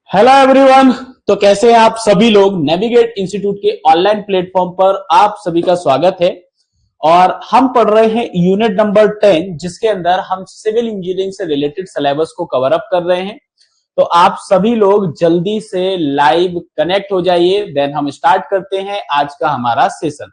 Hello everyone. तो कैसे हैं आप सभी लोग। नेविगेट इंस्टीट्यूट के ऑनलाइन प्लेटफॉर्म पर आप सभी का स्वागत है। और हम पढ़ रहे हैं यूनिट नंबर 10, जिसके अंदर हम सिविल इंजीनियरिंग से रिलेटेड सिलेबस को कवर अप कर रहे हैं। तो आप सभी लोग जल्दी से लाइव कनेक्ट हो जाइए, देन हम स्टार्ट करते हैं आज का हमारा सेशन।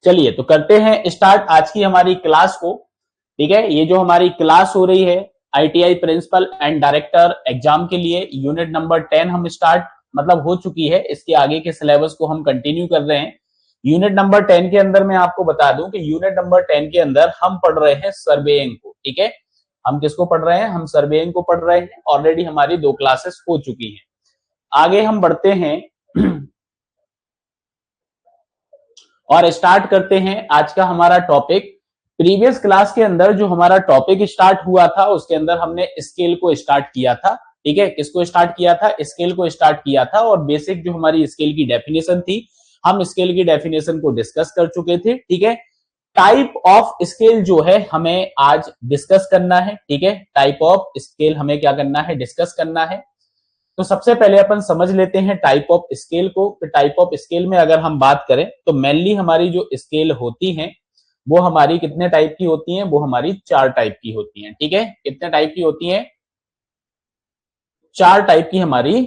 चलिए तो करते हैं स्टार्ट आज की हमारी क्लास को। ठीक है, ये जो हमारी क्लास हो रही है ITI principal and director exam के लिए यूनिट नंबर 10 हम स्टार्ट मतलब हो चुकी है। इसके आगे के सिलेबस को हम कंटिन्यू कर रहे हैं। यूनिट नंबर 10 के अंदर मैं आपको बता दूं कि यूनिट नंबर 10 के अंदर हम पढ़ रहे हैं सर्वेइंग को। ठीक है, हम किसको पढ़ रहे हैं? हम सर्वेइंग को पढ़ रहे हैं। ऑलरेडी हमारी 2 क्लासेस हो चुकी हैं। आगे हम बढ़ते हैं और स्टार्ट करते हैं आज का हमारा टॉपिक। प्रीवियस क्लास के अंदर जो हमारा टॉपिक स्टार्ट हुआ था उसके अंदर हमने स्केल को स्टार्ट किया था। ठीक है, किसको स्टार्ट किया था? स्केल को स्टार्ट किया था। और बेसिक जो हमारी स्केल की डेफिनेशन थी, हम स्केल की डेफिनेशन को डिस्कस कर चुके थे। ठीक है, टाइप ऑफ स्केल जो है हमें आज डिस्कस करना है। ठीक है, टाइप ऑफ स्केल हमें क्या करना है? डिस्कस करना है। तो सबसे पहले अपन समझ लेते हैं टाइप ऑफ स्केल को। तो टाइप ऑफ स्केल में अगर हम बात करें तो मेनली हमारी जो स्केल होती हैं वो हमारी कितने टाइप की होती हैं? वो हमारी 4 टाइप की होती हैं। ठीक है, कितने टाइप की होती हैं? 4 टाइप की हमारी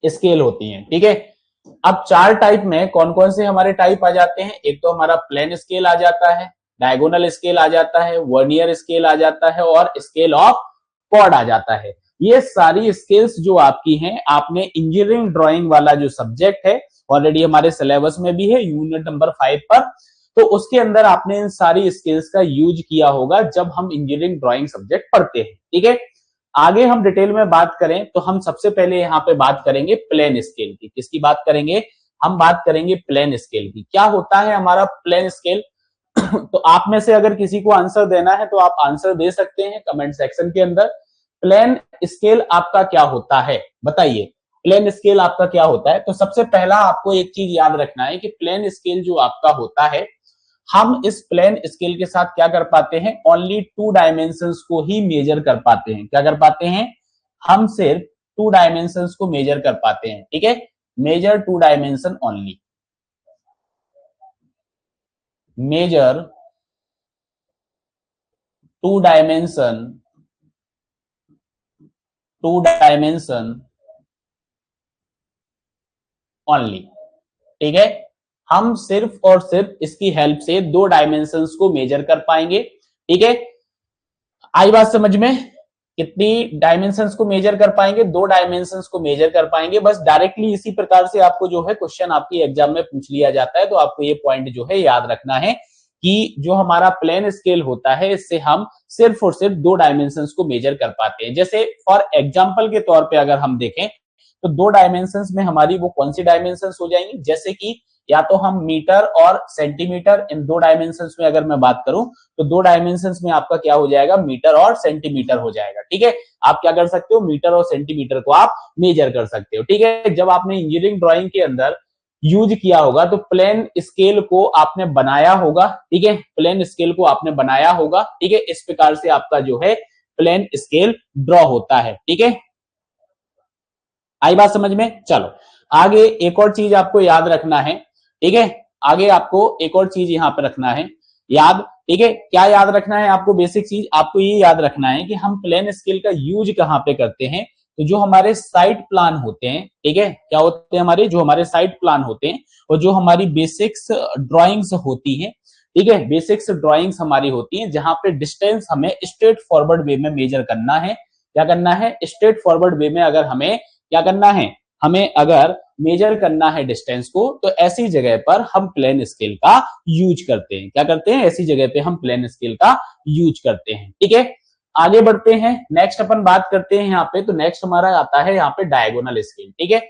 स्केल होती हैं। ठीक है, अब 4 टाइप में कौन कौन से हमारे टाइप आ जाते हैं? एक तो हमारा प्लेन स्केल आ जाता है, डायगोनल स्केल आ जाता है, वर्नियर स्केल आ जाता है और स्केल ऑफ कॉर्ड आ जाता है। ये सारी स्केल्स जो आपकी हैं, आपने इंजीनियरिंग ड्राइंग वाला जो सब्जेक्ट है ऑलरेडी हमारे सिलेबस में भी है यूनिट नंबर 5 पर, तो उसके अंदर आपने इन सारी स्किल्स का यूज किया होगा जब हम इंजीनियरिंग ड्राइंग सब्जेक्ट पढ़ते हैं। ठीक है, आगे हम डिटेल में बात करें तो हम सबसे पहले यहाँ पे बात करेंगे प्लेन स्केल की। किसकी बात करेंगे? हम बात करेंगे प्लेन स्केल की। क्या होता है हमारा प्लेन स्केल? तो आप में से अगर किसी को आंसर देना है तो आप आंसर दे सकते हैं कमेंट सेक्शन के अंदर। प्लेन स्केल आपका क्या होता है? बताइए, प्लेन स्केल आपका क्या होता है? तो सबसे पहला आपको एक चीज याद रखना है कि प्लेन स्केल जो आपका होता है, हम इस प्लेन स्केल के साथ क्या कर पाते हैं? ओनली 2 डायमेंशंस को ही मेजर कर पाते हैं। क्या कर पाते हैं? हम सिर्फ 2 डायमेंशंस को मेजर कर पाते हैं। ठीक है, major 2 dimension only. Major 2 dimension, 2 dimension only. ठीक है, हम सिर्फ और सिर्फ इसकी हेल्प से 2 डायमेंशंस को मेजर कर पाएंगे। ठीक है, आई बात समझ में? कितनी डायमेंशंस को मेजर कर पाएंगे? 2 डायमेंशंस को मेजर कर पाएंगे। बस डायरेक्टली इसी प्रकार से आपको जो है क्वेश्चन आपकी एग्जाम में पूछ लिया जाता है। तो आपको ये पॉइंट जो है याद रखना है कि जो हमारा प्लेन स्केल होता है इससे हम सिर्फ और सिर्फ 2 डायमेंशंस को मेजर कर पाते हैं। जैसे फॉर एग्जाम्पल के तौर पर अगर हम देखें तो 2 डायमेंशंस में हमारी वो कौन सी डायमेंशंस हो जाएंगी? जैसे कि या तो हम मीटर और सेंटीमीटर, इन 2 डायमेंशंस में अगर मैं बात करूं तो 2 डायमेंशंस में आपका क्या हो जाएगा? मीटर और सेंटीमीटर हो जाएगा। ठीक है, आप क्या कर सकते हो? मीटर और सेंटीमीटर को आप मेजर कर सकते हो। ठीक है, जब आपने इंजीनियरिंग ड्राइंग के अंदर यूज किया होगा तो प्लेन स्केल को आपने बनाया होगा। ठीक है, प्लेन स्केल को आपने बनाया होगा। ठीक है, इस प्रकार से आपका जो है प्लेन स्केल ड्रॉ होता है। ठीक है, आई बात समझ में? चलो आगे एक और चीज आपको याद रखना है। ठीक है, आगे आपको एक और चीज यहां पर रखना है याद। ठीक है, क्या याद रखना है आपको? बेसिक चीज आपको ये याद रखना है कि हम प्लेन स्केल का यूज कहां पे करते हैं। तो जो हमारे साइट प्लान होते हैं, ठीक है, क्या होते हैं हमारे? जो हमारे साइट प्लान होते हैं और जो हमारी बेसिक्स ड्राइंग्स होती हैं। ठीक है, बेसिक्स ड्राइंग्स हमारी होती हैं जहां पे डिस्टेंस हमें स्ट्रेट फॉरवर्ड वे में मेजर करना है। क्या करना है? स्ट्रेट फॉरवर्ड वे में अगर हमें क्या करना है? हमें अगर मेजर करना है डिस्टेंस को, तो ऐसी जगह पर हम प्लेन स्केल का यूज करते हैं। क्या करते हैं? ऐसी जगह पे हम प्लेन स्केल का यूज करते हैं। ठीक है, आगे बढ़ते हैं। नेक्स्ट अपन बात करते हैं यहाँ पे। तो नेक्स्ट हमारा आता है यहाँ पे डायगोनल स्केल। ठीक है,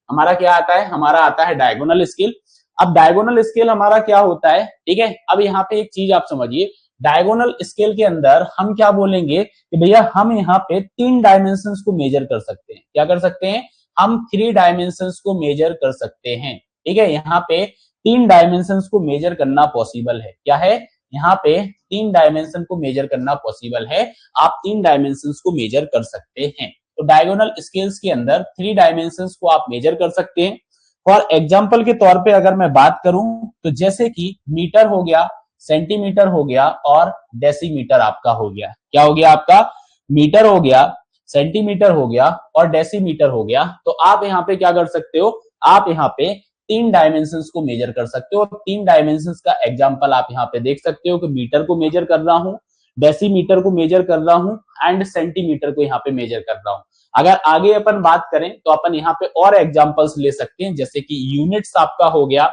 हमारा क्या आता है? हमारा आता है डायगोनल स्केल। अब डायगोनल स्केल हमारा क्या होता है? ठीक है, अब यहाँ पे एक चीज आप समझिए, डायगोनल स्केल के अंदर हम क्या बोलेंगे कि भैया हम यहाँ पे 3 डायमेंशंस को मेजर कर सकते हैं। क्या कर सकते हैं? हम 3 डायमेंशंस को मेजर कर सकते हैं। ठीक है, यहाँ पे 3 डायमेंशंस को मेजर करना पॉसिबल है। क्या है? यहाँ पे 3 डायमेंशन को मेजर करना पॉसिबल है। आप 3 डायमेंशंस को मेजर कर सकते हैं। तो डायगोनल स्केल्स के अंदर 3 डायमेंशंस को आप मेजर कर सकते हैं। फॉर एग्जाम्पल के तौर पे अगर मैं बात करूं तो जैसे कि मीटर हो गया, सेंटीमीटर हो गया और डेसीमीटर आपका हो गया। क्या हो गया आपका? मीटर हो गया, सेंटीमीटर हो गया और डेसीमीटर हो गया। तो आप यहाँ पे क्या कर सकते हो? आप यहाँ पे 3 डायमेंशंस को मेजर कर सकते हो। 3 डायमेंशंस का एग्जांपल आप यहाँ पे देख सकते हो कि मीटर को मेजर कर रहा हूं, डेसीमीटर को मेजर कर रहा हूं एंड सेंटीमीटर को यहाँ पे मेजर कर रहा हूं। अगर आगे अपन बात करें तो अपन यहाँ पे और एग्जांपल्स ले सकते हैं, जैसे कि यूनिट्स आपका हो गया,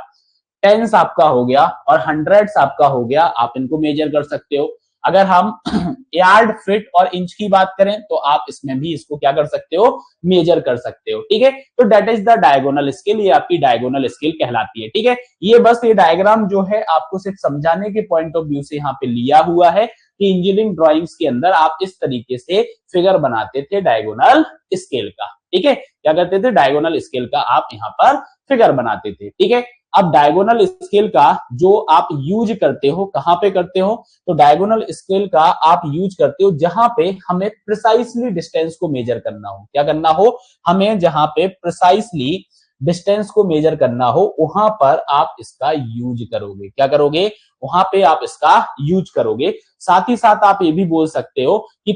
टेंस आपका हो गया और हंड्रेड्स आपका हो गया। आप इनको मेजर कर सकते हो। अगर हम यार्ड, फीट और इंच की बात करें तो आप इसमें भी इसको क्या कर सकते हो? मेजर कर सकते हो। ठीक है, तो that is the diagonal scale. ये आपकी डायगोनल स्केल कहलाती है। ठीक है, ये बस ये डायग्राम जो है आपको सिर्फ समझाने के पॉइंट ऑफ व्यू से यहाँ पे लिया हुआ है कि इंजीनियरिंग ड्राइंग्स के अंदर आप इस तरीके से फिगर बनाते थे डायगोनल स्केल का। ठीक है, क्या करते थे? डायगोनल स्केल का आप यहाँ पर फिगर बनाते थे। ठीक है, अब डायगोनल स्केल का जो आप यूज करते हो, कहां पे करते हो? तो डायगोनल स्केल का आप यूज करते हो जहां पे हमें प्रिसाइसली डिस्टेंस को मेजर करना हो। क्या करना हो? हमें जहां पे प्रिसाइसली डिस्टेंस को मेजर करना हो वहां पर आप इसका यूज करोगे। क्या करोगे? वहां पे आप इसका यूज करोगे। साथ ही साथ आप ये भी बोल सकते हो कि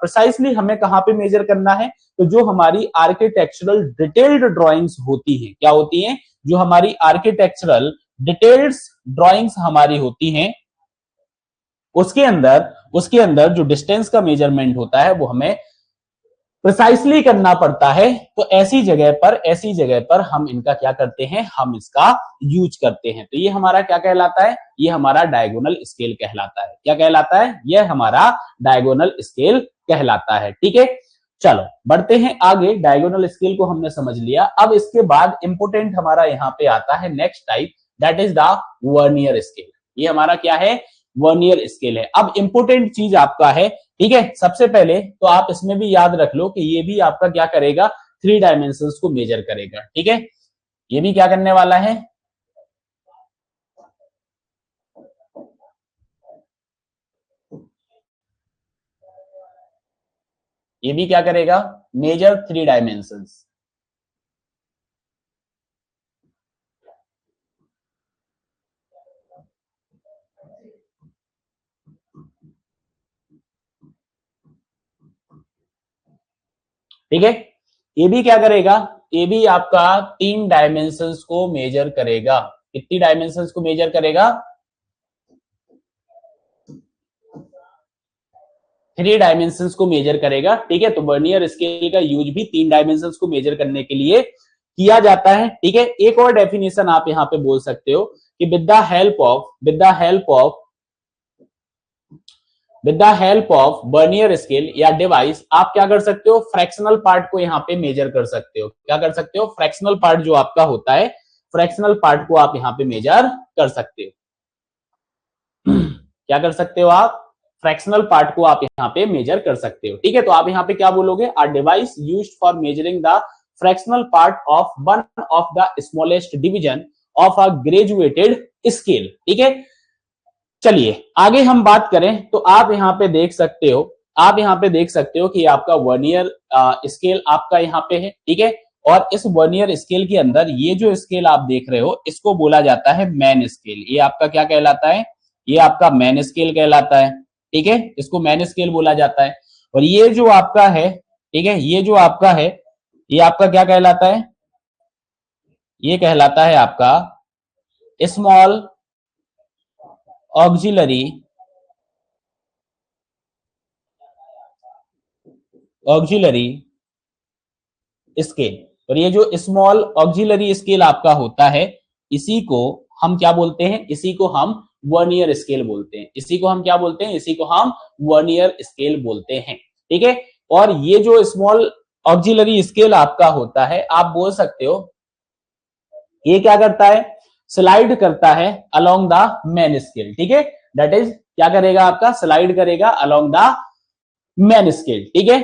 प्रिसाइसली हमें कहां पे मेजर करना है? तो जो हमारी आर्किटेक्चरल डिटेल्ड ड्राइंग्स होती हैं, क्या होती हैं? जो हमारी आर्किटेक्चरल डिटेल्ड ड्राइंग्स हमारी होती हैं, उसके अंदर जो डिस्टेंस का मेजरमेंट होता है वो हमें प्रिसाइसली करना पड़ता है। तो ऐसी जगह पर हम इनका क्या करते हैं? हम इसका यूज करते हैं। तो ये हमारा क्या कहलाता है? ये हमारा डायगोनल स्केल कहलाता है। क्या कहलाता है? ये हमारा डायगोनल स्केल कहलाता है। ठीक है, चलो बढ़ते हैं आगे। डायगोनल स्केल को हमने समझ लिया। अब इसके बाद इंपोर्टेंट हमारा यहाँ पे आता है next type, that is the vernier scale. ये हमारा क्या है? वर्नियर स्केल है। अब इंपोर्टेंट चीज आपका है, ठीक है, सबसे पहले तो आप इसमें भी याद रख लो कि ये भी आपका क्या करेगा? 3 डायमेंशंस को मेजर करेगा। ठीक है, ये भी क्या करने वाला है? ये भी क्या करेगा? Major 3 dimensions. ठीक है, ये भी क्या करेगा? ये भी आपका 3 डायमेंशंस को मेजर करेगा। कितनी डायमेंशंस को मेजर करेगा? 3 डायमेंशंस को मेजर करेगा। ठीक है, तो वर्नियर स्केल का यूज भी 3 डायमेंशंस को मेजर करने के लिए किया जाता है। ठीक है, एक और डेफिनेशन आप यहां पे बोल सकते हो कि with the help of vernier scale या डिवाइस आप क्या कर सकते हो? फ्रैक्शनल पार्ट को यहाँ पे मेजर कर सकते हो। क्या कर सकते हो? फ्रैक्शनल पार्ट जो आपका होता है, फ्रैक्शनल पार्ट को आप यहाँ पे मेजर कर सकते हो। क्या कर सकते हो आप? फ्रैक्शनल पार्ट को आप यहाँ पे मेजर कर सकते हो। ठीक है, तो आप यहाँ पे क्या बोलोगे? A device used for measuring the fractional part of one of the smallest division of a graduated scale. ठीक है, चलिए आगे हम बात करें तो आप यहाँ पे देख सकते हो, कि आपका वर्नियर स्केल आपका यहाँ पे है। ठीक है, और इस वर्नियर स्केल के अंदर ये जो स्केल आप देख रहे हो इसको बोला जाता है मैन स्केल। ये आपका क्या कहलाता है? ये आपका मैन स्केल कहलाता है। ठीक है, इसको मैन स्केल बोला जाता है। और ये जो आपका है, ठीक है, ये जो आपका है, ये आपका क्या कहलाता है? ये कहलाता है आपका स्मॉल ऑक्सिलरी ऑक्सिलरी स्केल। और ये जो स्मॉल ऑक्सिलरी स्केल आपका होता है, इसी को हम क्या बोलते हैं? इसी को हम वर्नियर स्केल बोलते हैं। इसी को हम क्या बोलते हैं? इसी को हम वर्नियर स्केल बोलते हैं। ठीक है, और ये जो स्मॉल ऑक्सिलरी स्केल आपका होता है, आप बोल सकते हो ये क्या करता है? स्लाइड करता है अलोंग द मेन स्केल, ठीक है, दैट इज क्या करेगा आपका, स्लाइड करेगा अलोंग द मेन स्केल, ठीक है।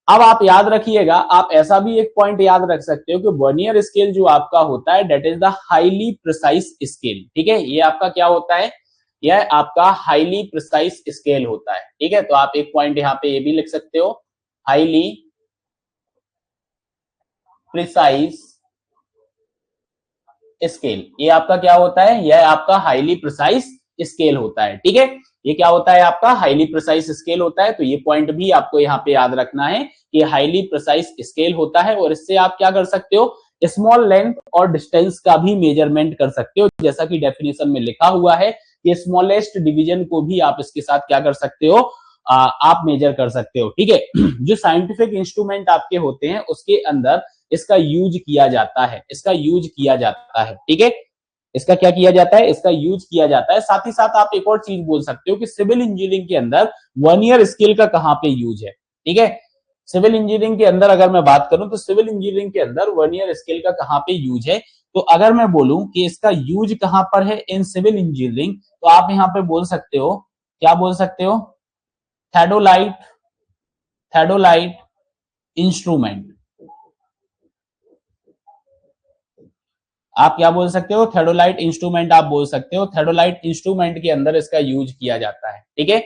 अब आप याद रखिएगा, आप ऐसा भी एक पॉइंट याद रख सकते हो कि वर्नियर स्केल जो आपका होता है that is the highly precise scale, ठीक है, ये आपका क्या होता है, यह आपका हाईली प्रिसाइज स्केल होता है, ठीक है। तो आप एक पॉइंट यहाँ पे ये भी लिख सकते हो, हाईली प्रिसाइज स्केल, ये आपका क्या होता है, यह आपका हाईली प्रिसाइज स्केल होता है, ठीक है। ये क्या होता है आपका हाईली प्रिसाइज स्केल होता है, तो ये पॉइंट भी आपको यहाँ पे याद रखना है कि हाईली प्रिसाइज स्केल होता है, और इससे आप क्या कर सकते हो, स्मॉल लेंथ और डिस्टेंस का भी मेजरमेंट कर सकते हो, जैसा कि डेफिनेशन में लिखा हुआ है कि स्मॉलेस्ट डिवीजन को भी आप इसके साथ क्या कर सकते हो, आप मेजर कर सकते हो, ठीक है। जो साइंटिफिक इंस्ट्रूमेंट आपके होते हैं उसके अंदर इसका यूज किया जाता है, इसका यूज किया जाता है, ठीक है, इसका क्या किया जाता है, इसका यूज किया जाता है। साथ ही साथ आप एक और चीज बोल सकते हो कि सिविल इंजीनियरिंग के अंदर वर्नियर स्केल का कहां पे यूज है, ठीक है। सिविल इंजीनियरिंग के अंदर अगर मैं बात करूं तो सिविल इंजीनियरिंग के अंदर वर्नियर स्केल का कहां पे यूज है, तो अगर मैं बोलूं कि इसका यूज कहां पर है इन सिविल इंजीनियरिंग, तो आप यहां पे बोल सकते हो, क्या बोल सकते हो, थेडोलाइट, थेडोलाइट इंस्ट्रूमेंट, आप क्या बोल सकते हो, थेडोलाइट इंस्ट्रूमेंट आप बोल सकते हो, थेडोलाइट इंस्ट्रूमेंट के अंदर इसका यूज किया जाता है, ठीक है,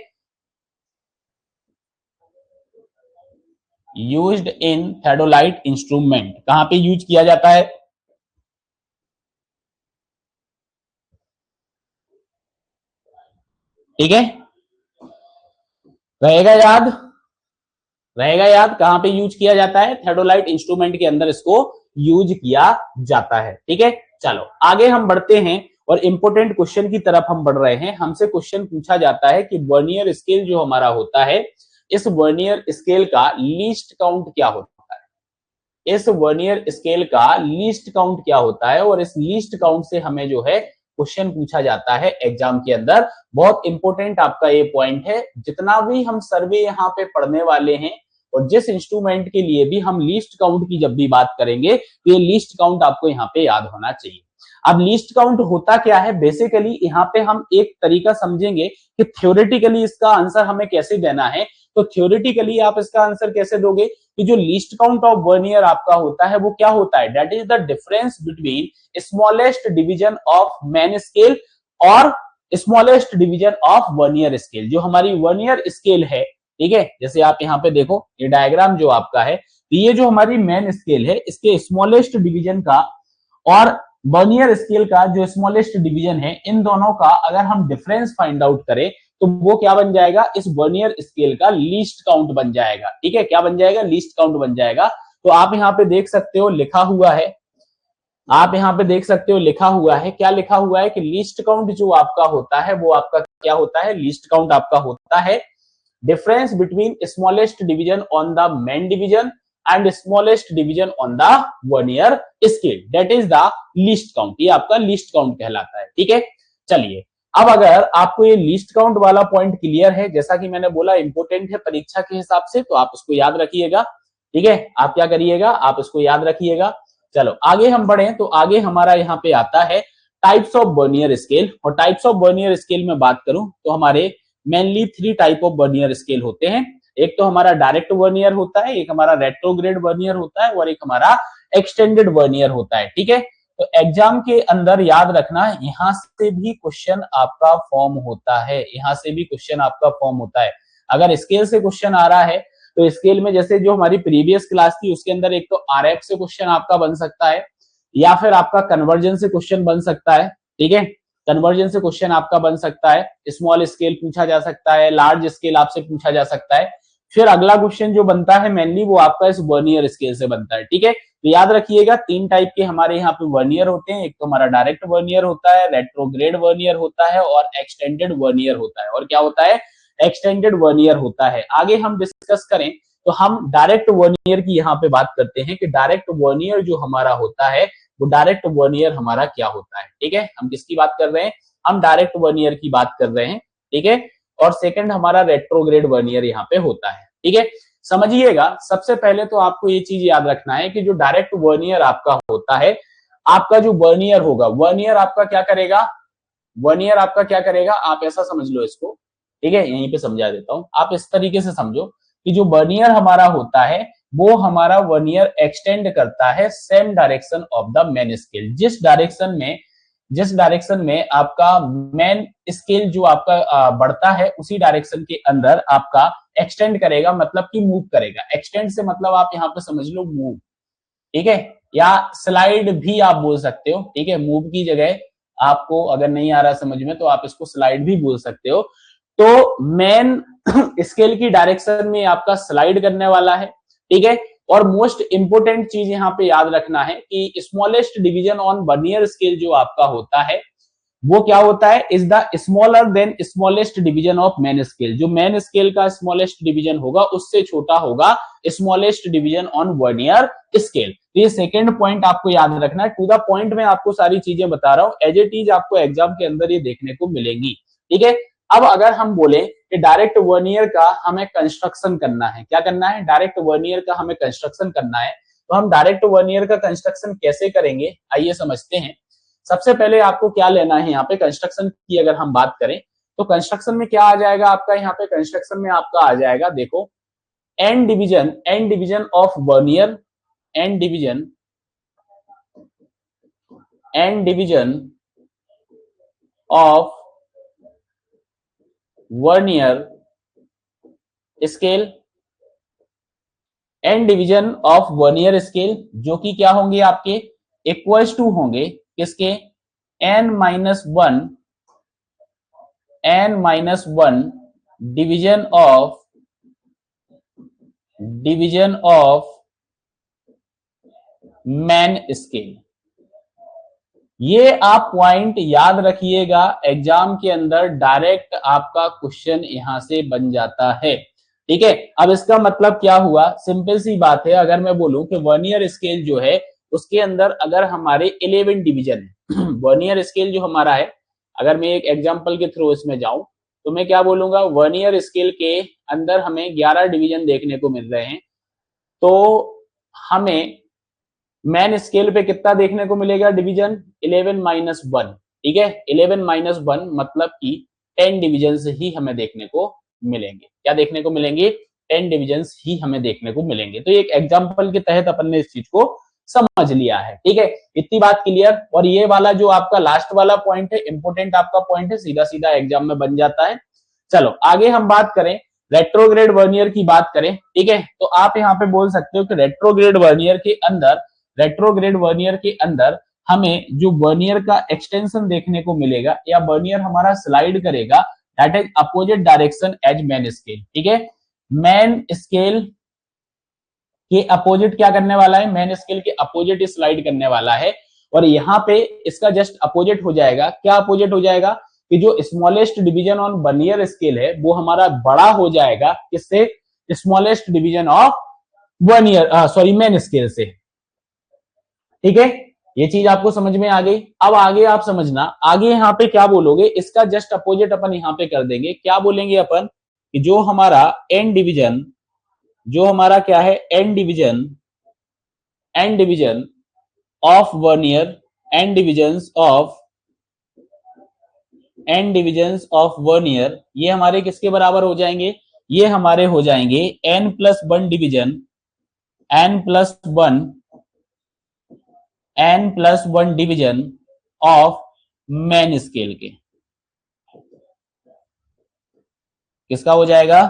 यूज्ड इन थेडोलाइट इंस्ट्रूमेंट, कहां पे यूज किया जाता है, ठीक है, रहेगा याद, रहेगा याद, कहां पे यूज किया जाता है, थेडोलाइट इंस्ट्रूमेंट के अंदर इसको यूज किया जाता है, ठीक है। चलो आगे हम बढ़ते हैं और इंपोर्टेंट क्वेश्चन की तरफ हम बढ़ रहे हैं। हमसे क्वेश्चन पूछा जाता है कि वर्नियर स्केल जो हमारा होता है, इस वर्नियर स्केल का लीस्ट काउंट क्या होता है, इस वर्नियर स्केल का लीस्ट काउंट क्या होता है, और इस लीस्ट काउंट से हमें जो है क्वेश्चन पूछा जाता है एग्जाम के अंदर। बहुत इंपॉर्टेंट आपका ये पॉइंट है, जितना भी हम सर्वे यहाँ पे पढ़ने वाले हैं और जिस इंस्ट्रूमेंट के लिए भी हम लीस्ट काउंट की जब भी बात करेंगे तो ये लीस्ट काउंट आपको यहाँ पे याद होना चाहिए। अब लीस्ट काउंट होता क्या है, बेसिकली यहाँ पे हम एक तरीका समझेंगे कि थ्योरेटिकली इसका आंसर हमें कैसे देना है। तो थ्योरेटिकली आप इसका आंसर कैसे दोगे कि जो लीस्ट काउंट ऑफ वर्नियर आपका होता है वो क्या होता है, that is the difference between smallest division of main scale और smallest division of vernier scale. जो हमारी वर्नियर स्केल है, ठीक है, जैसे आप यहाँ पे देखो ये डायग्राम जो आपका है, तो ये जो हमारी मेन स्केल है इसके स्मॉलेस्ट डिवीजन का और वर्नियर स्केल का जो स्मॉलेस्ट डिवीजन है, इन दोनों का अगर हम डिफरेंस फाइंड आउट करें तो वो क्या बन जाएगा, इस वर्नियर स्केल का लीस्ट काउंट बन जाएगा, ठीक है, क्या बन जाएगा, लीस्ट काउंट बन जाएगा। तो आप यहाँ पे देख सकते हो लिखा हुआ है, आप यहाँ पे देख सकते हो लिखा हुआ है, क्या लिखा हुआ है कि लीस्ट काउंट जो आपका होता है वो आपका क्या होता है, लीस्ट काउंट आपका होता है difference between smallest division on the main division and smallest division on the vernier scale, that is the least count, ये आपका लीस्ट काउंट कहलाता है, ठीक है। चलिए अब अगर आपको ये लीस्ट काउंट वाला पॉइंट क्लियर है, जैसा कि मैंने बोला इंपोर्टेंट है परीक्षा के हिसाब से, तो आप उसको याद रखिएगा, ठीक है, आप क्या करिएगा, आप इसको याद रखिएगा। चलो आगे हम बढ़े, तो आगे हमारा यहाँ पे आता है टाइप्स ऑफ वर्नियर स्केल, और टाइप्स ऑफ वर्नियर स्केल में बात करूं तो हमारे mainly 3 type of vernier scale होते हैं। एक तो हमारा डायरेक्ट वर्नियर होता है, एक हमारा रेट्रोग्रेड वर्नियर होता है, और एक हमारा एक्सटेंडेड वर्नियर होता है, ठीक है। तो एग्जाम के अंदर याद रखना, यहां से भी क्वेश्चन आपका फॉर्म होता है, यहां से भी क्वेश्चन आपका फॉर्म होता है। अगर स्केल से क्वेश्चन आ रहा है तो स्केल में जैसे जो हमारी प्रीवियस क्लास थी उसके अंदर एक तो आरएफ से क्वेश्चन आपका बन सकता है, या फिर आपका कन्वर्जन से क्वेश्चन बन सकता है, ठीक है, कन्वर्जन से क्वेश्चन आपका बन सकता है, स्मॉल स्केल पूछा जा सकता है, लार्ज स्केल आपसे पूछा जा सकता है। फिर अगला क्वेश्चन जो बनता है मेनली वो आपका इस वर्नियर स्केल से बनता है, ठीक है। तो याद रखिएगा 3 टाइप के हमारे यहाँ पे वर्नियर होते हैं, एक तो हमारा डायरेक्ट वर्नियर होता है, रेट्रोग्रेड वर्नियर होता है और एक्सटेंडेड वर्नियर होता है, और क्या होता है, एक्सटेंडेड वर्नियर होता है। आगे हम डिस्कस करें तो हम डायरेक्ट वर्नियर की यहाँ पे बात करते हैं कि डायरेक्ट वर्नियर जो हमारा होता है वो डायरेक्ट वर्नियर हमारा क्या होता है, ठीक है। हम किसकी बात कर रहे हैं, हम डायरेक्ट वर्नियर की बात कर रहे हैं, ठीक है। और सेकंड हमारा रेट्रोग्रेड वर्नियर यहाँ पे होता है, ठीक है। समझिएगा, सबसे पहले तो आपको ये चीज याद रखना है कि जो डायरेक्ट वर्नियर आपका होता है आपका जो वर्नियर होगा, वर्नियर आपका क्या करेगा, वर्नियर आपका क्या करेगा, आप ऐसा समझ लो इसको, ठीक है, यहीं पे समझा देता हूं, आप इस तरीके से समझो कि जो वर्नियर हमारा होता है वो हमारा वर्नियर एक्सटेंड करता है same direction of the main scale, जिस डायरेक्शन में आपका मेन स्केल जो आपका बढ़ता है उसी डायरेक्शन के अंदर आपका एक्सटेंड करेगा, मतलब कि मूव करेगा। एक्सटेंड से मतलब आप यहाँ पे समझ लो मूव, ठीक है, या स्लाइड भी आप बोल सकते हो, ठीक है, मूव की जगह आपको अगर नहीं आ रहा समझ में तो आप इसको स्लाइड भी बोल सकते हो। तो मेन स्केल की डायरेक्शन में आपका स्लाइड करने वाला है, ठीक है। और मोस्ट इंपोर्टेंट चीज यहाँ पे याद रखना है कि smallest division on vernier scale जो आपका होता है वो क्या होता है, is the smaller than smallest division of main scale, जो मेन स्केल का स्मॉलेस्ट डिवीजन होगा उससे छोटा होगा smallest division on vernier scale. तो ये सेकंड पॉइंट आपको याद रखना है, टू द पॉइंट में आपको सारी चीजें बता रहा हूं, एज इट इज आपको एग्जाम के अंदर ये देखने को मिलेंगी, ठीक है। अब अगर हम बोले कि डायरेक्ट वर्नियर का हमें कंस्ट्रक्शन करना है, क्या करना है, डायरेक्ट वर्नियर का हमें कंस्ट्रक्शन करना है, तो हम डायरेक्ट वर्नियर का कंस्ट्रक्शन कैसे करेंगे, आइए समझते हैं। सबसे पहले आपको क्या लेना है, यहाँ पे कंस्ट्रक्शन की अगर हम बात करें तो कंस्ट्रक्शन में क्या आ जाएगा आपका, यहाँ पे कंस्ट्रक्शन में आपका आ जाएगा, देखो and division of vernier, and division and division of vernier scale, and division of vernier scale जो कि क्या होंगे आपके इक्वल्स टू होंगे किसके, n-1 n-1 division of main scale. ये आप पॉइंट याद रखिएगा, एग्जाम के अंदर डायरेक्ट आपका क्वेश्चन यहां से बन जाता है, ठीक है। अब इसका मतलब क्या हुआ, सिंपल सी बात है, अगर मैं बोलूं कि वर्नियर स्केल जो है उसके अंदर अगर हमारे 11 डिवीजन है वर्नियर स्केल जो हमारा है, अगर मैं एक एग्जांपल के थ्रू इसमें जाऊं तो मैं क्या बोलूंगा, वर्नियर स्केल के अंदर हमें 11 डिवीजन देखने को मिल रहे हैं, तो हमें मैन स्केल पे कितना देखने को मिलेगा डिवीजन, 11-1, ठीक है, 11-1 मतलब कि 10 डिवीजन ही हमें देखने को मिलेंगे, क्या देखने को मिलेंगे, 10 डिवीजन ही हमें देखने को मिलेंगे। तो एक एग्जांपल के तहत अपन ने इस चीज को समझ लिया है, ठीक है, इतनी बात क्लियर। और ये वाला जो आपका लास्ट वाला पॉइंट है, इंपोर्टेंट आपका पॉइंट है, सीधा सीधा एग्जाम में बन जाता है। चलो आगे हम बात करें, रेट्रोग्रेड वर्नियर की बात करें, ठीक है, तो आप यहाँ पे बोल सकते हो कि रेट्रोग्रेड वर्नियर के अंदर हमें जो वर्नियर का एक्सटेंशन देखने को मिलेगा या वर्नियर हमारा स्लाइड करेगा, that is opposite direction as main scale, ठीक है। मैन स्केल के अपोजिट क्या करने वाला है, मैन स्केल के अपोजिट स्लाइड करने वाला है, और यहाँ पे इसका जस्ट अपोजिट हो जाएगा, क्या अपोजिट हो जाएगा कि जो smallest division on vernier scale है वो हमारा बड़ा हो जाएगा किससे, smallest division of vernier sorry main scale से, ठीक है। ये चीज आपको समझ में आ गई। अब आगे आप समझना, आगे यहाँ पे क्या बोलोगे, इसका जस्ट अपोजिट अपन यहाँ पे कर देंगे, क्या बोलेंगे अपन कि जो हमारा एन डिवीजन, जो हमारा क्या है n division of vernier, n divisions of vernier, ये हमारे किसके बराबर हो जाएंगे, ये हमारे हो जाएंगे n+1 division, n+1 division of main scale के, किसका हो जाएगा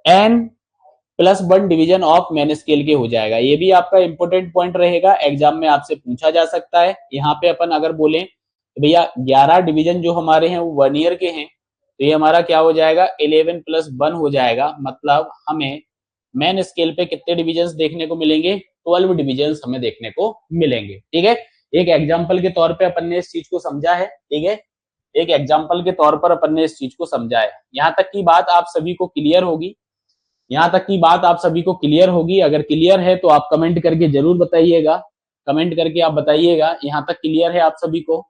n+1 division of main scale के हो जाएगा। ये भी आपका इंपोर्टेंट पॉइंट रहेगा, एग्जाम में आपसे पूछा जा सकता है। यहाँ पे अपन अगर बोले तो भैया 11 डिवीजन जो हमारे हैं वो वर्नियर के हैं, तो ये हमारा क्या हो जाएगा 11+1 हो जाएगा, मतलब हमें मैन स्केल पे कितने डिविजन्स देखने को मिलेंगे, 12 डिविजन्स हमें देखने को मिलेंगे, ठीक है। एक एग्जाम्पल के तौर पे अपन ने इस चीज को समझा है, ठीक है, एक एग्जाम्पल के तौर पर अपन ने इस चीज को समझा है। यहाँ तक की बात आप सभी को क्लियर होगी, यहाँ तक की बात आप सभी को क्लियर होगी, अगर क्लियर है तो आप कमेंट करके जरूर बताइएगा, कमेंट करके आप बताइएगा यहाँ तक क्लियर है आप सभी को।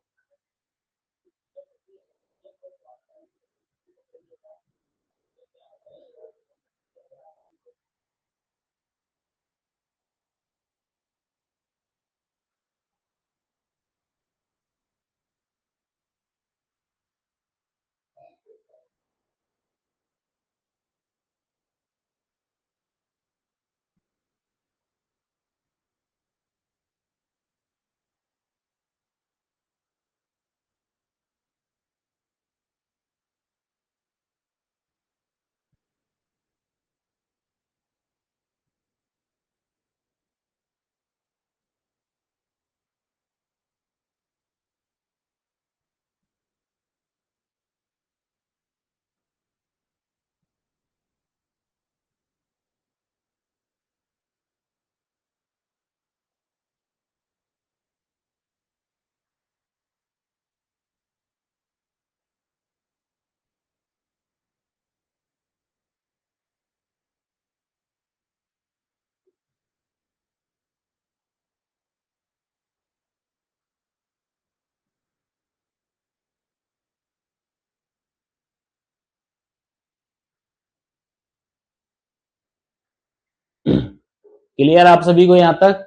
क्लियर आप सभी को यहां तक?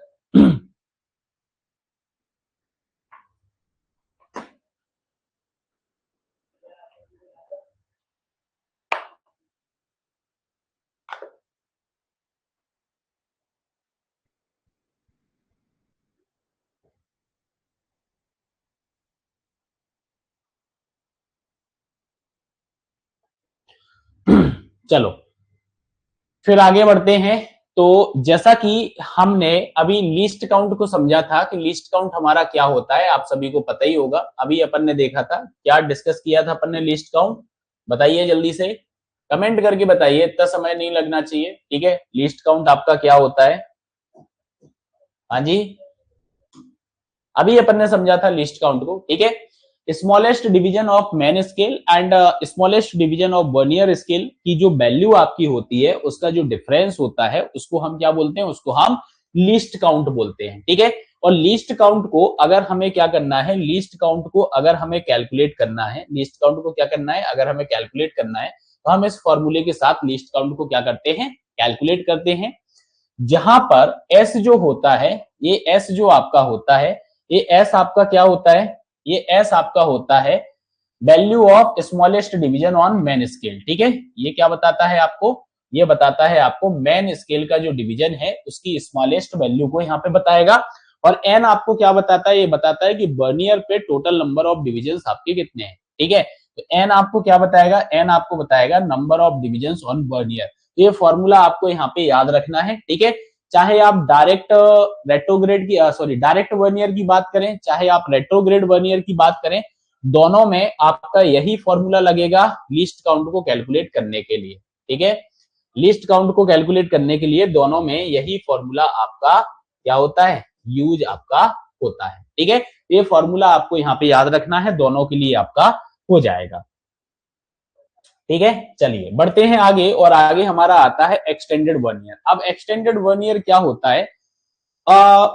चलो फिर आगे बढ़ते हैं। तो जैसा कि हमने अभी लीस्ट काउंट को समझा था कि लीस्ट काउंट हमारा क्या होता है, आप सभी को पता ही होगा। अभी अपन ने देखा था, क्या डिस्कस किया था अपन ने लीस्ट काउंट, बताइए जल्दी से, कमेंट करके बताइए, इतना समय नहीं लगना चाहिए, ठीक है। लीस्ट काउंट आपका क्या होता है? हाँ जी, अभी अपन ने समझा था लिस्ट काउंट को, ठीक है। Smallest division of main scale and smallest division of vernier scale की जो वैल्यू आपकी होती है, उसका जो डिफरेंस होता है, उसको हम क्या बोलते हैं? उसको हम लीस्ट काउंट बोलते हैं, ठीक है। और लीस्ट काउंट को अगर हमें क्या करना है, लीस्ट काउंट को अगर हमें कैलकुलेट करना है, लीस्ट काउंट को क्या करना है, अगर हमें कैलकुलेट करना है, तो हम इस फॉर्मूले के साथ लीस्ट काउंट को क्या करते हैं? कैलकुलेट करते हैं। जहां पर एस जो होता है, ये एस जो आपका होता है, ये एस आपका क्या होता है? ये एस आपका होता है value of smallest division on man scale, ठीक है। ये क्या बताता है आपको? ये बताता है आपको मैन स्केल का जो डिवीजन है उसकी स्मॉलेस्ट वैल्यू को यहाँ पे बताएगा। और एन आपको क्या बताता है? ये बताता है कि बर्नियर पे टोटल नंबर ऑफ डिविजन आपके कितने हैं, ठीक है। तो एन आपको क्या बताएगा? एन आपको बताएगा number of division on vernier. ये फॉर्मूला आपको यहाँ पे याद रखना है, ठीक है। चाहे आप डायरेक्ट रेट्रोग्रेड की सॉरी डायरेक्ट वर्नियर की बात करें, चाहे आप रेट्रोग्रेड वर्नियर की बात करें, दोनों में आपका यही फॉर्मूला लगेगा लीस्ट काउंट को कैलकुलेट करने के लिए, ठीक है। लीस्ट काउंट को कैलकुलेट करने के लिए दोनों में यही फॉर्मूला आपका क्या होता है? यूज आपका होता है, ठीक है। ये फॉर्मूला आपको यहाँ पे याद रखना है, दोनों के लिए आपका हो जाएगा, ठीक है। चलिए बढ़ते हैं आगे, और आगे हमारा आता है एक्सटेंडेड वर्नियर। अब एक्सटेंडेड वर्नियर क्या होता है?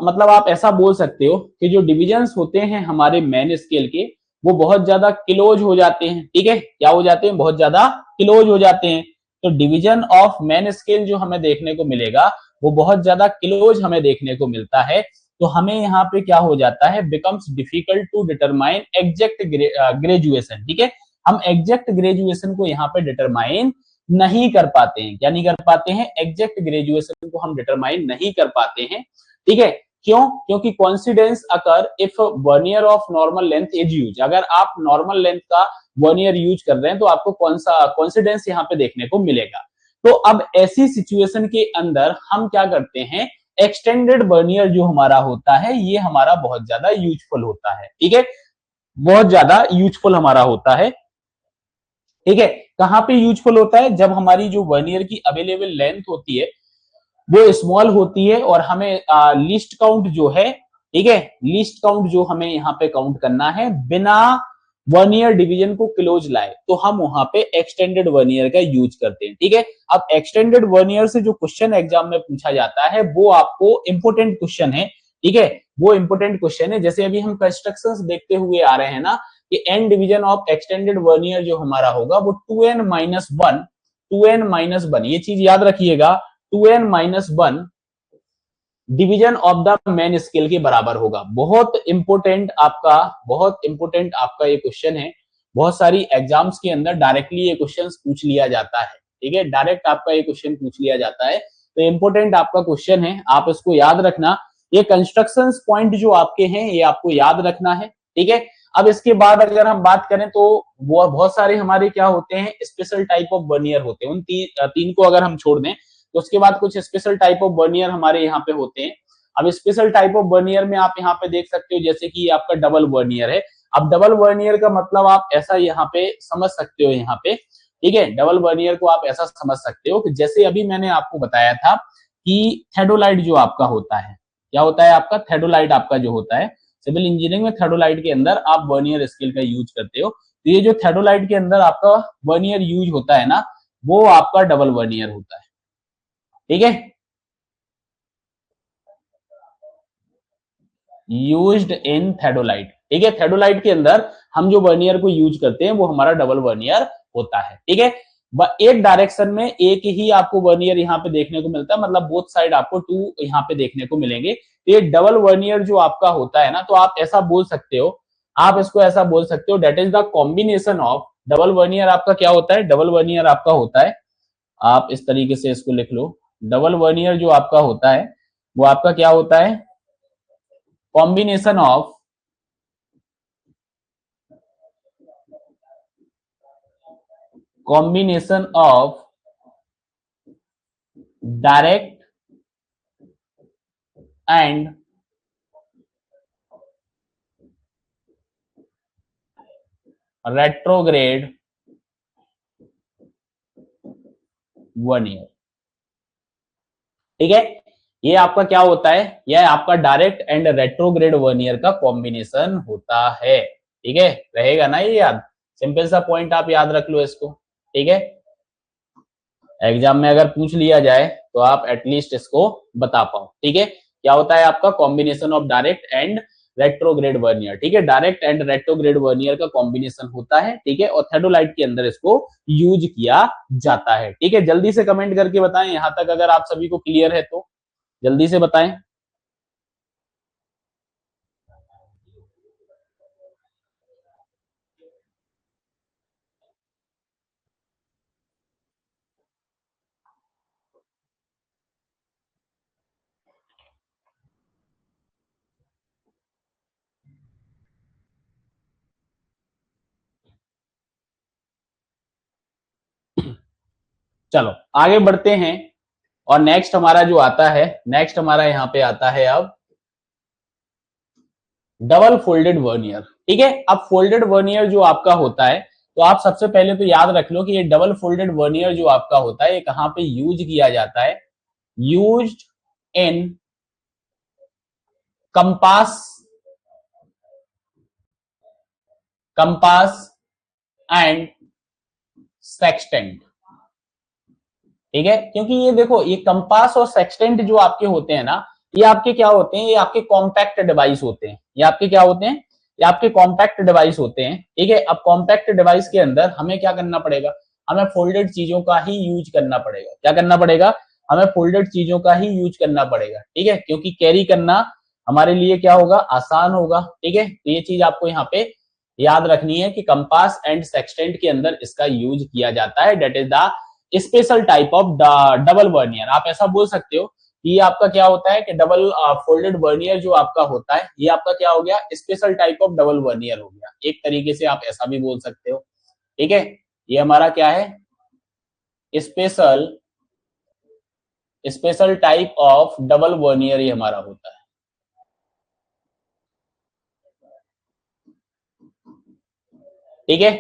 मतलब आप ऐसा बोल सकते हो कि जो डिविजन्स होते हैं हमारे मैन स्केल के, वो बहुत ज्यादा क्लोज हो जाते हैं, ठीक है। क्या हो जाते हैं? बहुत ज्यादा क्लोज हो जाते हैं। तो डिवीजन ऑफ मैन स्केल जो हमें देखने को मिलेगा, वो बहुत ज्यादा क्लोज हमें देखने को मिलता है। तो हमें यहाँ पे क्या हो जाता है? Becomes difficult to determine exact graduation, ठीक है। हम एग्जैक्ट ग्रेजुएशन को यहाँ पे डिटरमाइन नहीं कर पाते हैं। क्या नहीं कर पाते हैं? एग्जैक्ट ग्रेजुएशन को हम डिटरमाइन नहीं कर पाते हैं, ठीक है। क्यों? क्योंकि coincidence occur if vernier of normal length is use. अगर आप नॉर्मल लेंथ का वर्नियर यूज कर रहे हैं तो आपको कौन सा कॉन्सिडेंस यहाँ पे देखने को मिलेगा। तो अब ऐसी सिचुएशन के अंदर हम क्या करते हैं? एक्सटेंडेड वर्नियर जो हमारा होता है, ये हमारा बहुत ज्यादा यूजफुल होता है, ठीक है। बहुत ज्यादा यूजफुल हमारा होता है, ठीक है। कहां पे यूजफुल होता है? जब हमारी जो वर्नियर की अवेलेबल लेंथ होती है वो स्मॉल होती है, और हमें लिस्ट काउंट जो है, ठीक है, लिस्ट काउंट जो हमें यहाँ पे काउंट करना है बिना वर्नियर डिवीजन को क्लोज लाए, तो हम वहां पे एक्सटेंडेड वर्नियर का यूज करते हैं, ठीक है। अब एक्सटेंडेड वर्नियर से जो क्वेश्चन एग्जाम में पूछा जाता है वो आपको इंपोर्टेंट क्वेश्चन है, ठीक है। वो इंपोर्टेंट क्वेश्चन है। जैसे अभी हम कंस्ट्रक्शंस देखते हुए आ रहे हैं ना, कि n division of extended vernier जो हमारा होगा वो 2n-1, 2n-1, ये चीज याद रखिएगा, 2n-1 division of the main scale के बराबर होगा। बहुत इंपोर्टेंट आपका ये क्वेश्चन है। बहुत सारी एग्जाम्स के अंदर डायरेक्टली ये क्वेश्चन पूछ लिया जाता है, ठीक है। डायरेक्ट आपका ये क्वेश्चन पूछ लिया जाता है, तो इंपोर्टेंट आपका क्वेश्चन है, आप इसको याद रखना। ये कंस्ट्रक्शन पॉइंट जो आपके हैं ये आपको याद रखना है, ठीक है। अब इसके बाद अगर हम बात करें तो वो बहुत सारे हमारे क्या होते हैं? स्पेशल टाइप ऑफ वर्नियर होते हैं। उन तीन को अगर हम छोड़ दें तो उसके बाद कुछ स्पेशल टाइप ऑफ वर्नियर हमारे यहाँ पे होते हैं। अब स्पेशल टाइप ऑफ वर्नियर में आप यहाँ पे देख सकते हो, जैसे कि आपका डबल वर्नियर है। अब डबल वर्नियर का मतलब आप ऐसा यहाँ पे समझ सकते हो, यहाँ पे, ठीक है। डबल वर्नियर को आप ऐसा समझ सकते हो कि जैसे अभी मैंने आपको बताया था कि थेडोलाइट जो आपका होता है, क्या होता है आपका? थेडोलाइट आपका जो होता है, सिविल इंजीनियरिंग में थेडोलाइट के अंदर आप वर्नियर स्केल का यूज करते हो। तो ये जो थेडोलाइट के अंदर आपका वर्नियर यूज होता है ना, वो आपका डबल वर्नियर होता है, ठीक है। यूज्ड इन थेडोलाइट, ठीक है। थेडोलाइट के अंदर हम जो वर्नियर को यूज करते हैं वो हमारा डबल वर्नियर होता है, ठीक है। एक डायरेक्शन में एक ही आपको वर्नियर यहाँ पे देखने को मिलता है, मतलब बोथ साइड आपको टू यहाँ पे देखने को मिलेंगे। तो ये डबल वर्नियर जो आपका होता है ना, तो आप ऐसा बोल सकते हो, आप इसको ऐसा बोल सकते हो, that is the combination of, double vernier आपका क्या होता है, डबल वर्नियर आपका होता है, आप इस तरीके से इसको लिख लो, डबल वर्नियर जो आपका होता है वो आपका क्या होता है, combination of direct and retrograde vernier. ठीक है, ये आपका क्या होता है, यह आपका डायरेक्ट एंड रेट्रोग्रेड वर्नियर का कॉम्बिनेशन होता है। ठीक है, रहेगा ना ये याद, सिंपल सा पॉइंट आप याद रख लो इसको। ठीक है, एग्जाम में अगर पूछ लिया जाए तो आप एटलीस्ट इसको बता पाओ। ठीक है, क्या होता है आपका combination of direct and retrograde vernier. ठीक है, डायरेक्ट एंड रेट्रोग्रेड वर्नियर का कॉम्बिनेशन होता है। ठीक है, और थेडोलाइट के अंदर इसको यूज किया जाता है। ठीक है, जल्दी से कमेंट करके बताएं यहां तक, अगर आप सभी को क्लियर है तो जल्दी से बताएं। चलो आगे बढ़ते हैं, और नेक्स्ट हमारा जो आता है, नेक्स्ट हमारा यहाँ पे आता है अब डबल फोल्डेड वर्नियर। ठीक है, अब फोल्डेड वर्नियर जो आपका होता है, तो आप सबसे पहले तो याद रख लो कि ये डबल फोल्डेड वर्नियर जो आपका होता है ये कहां पे यूज किया जाता है, used in compass, compass and sextant. ठीक है, क्योंकि ये देखो, ये कंपास और सेक्सटेंट जो आपके होते हैं ना, ये आपके क्या होते हैं, ये आपके कॉम्पैक्ट डिवाइस होते हैं। ये आपके क्या होते हैं, ये आपके कॉम्पैक्ट डिवाइस होते हैं। ठीक है, अब कॉम्पैक्ट डिवाइस के अंदर हमें क्या करना पड़ेगा, हमें फोल्डेड चीजों का ही यूज करना पड़ेगा। क्या करना पड़ेगा, हमें फोल्डेड चीजों का ही यूज करना पड़ेगा। ठीक है, क्योंकि कैरी करना हमारे लिए क्या होगा, आसान होगा। ठीक है, तो ये चीज आपको यहाँ पे याद रखनी है कि कंपास एंड सेक्सटेंट के अंदर इसका यूज किया जाता है। That is the special type of double vernier. आप ऐसा बोल सकते हो कि ये आपका क्या होता है कि डबल फोल्डेड वर्नियर जो आपका होता है, ये आपका क्या हो गया, special type of double vernier हो गया। एक तरीके से आप ऐसा भी बोल सकते हो। ठीक है, ये हमारा क्या है, special, special type of double vernier ये हमारा होता है। ठीक है,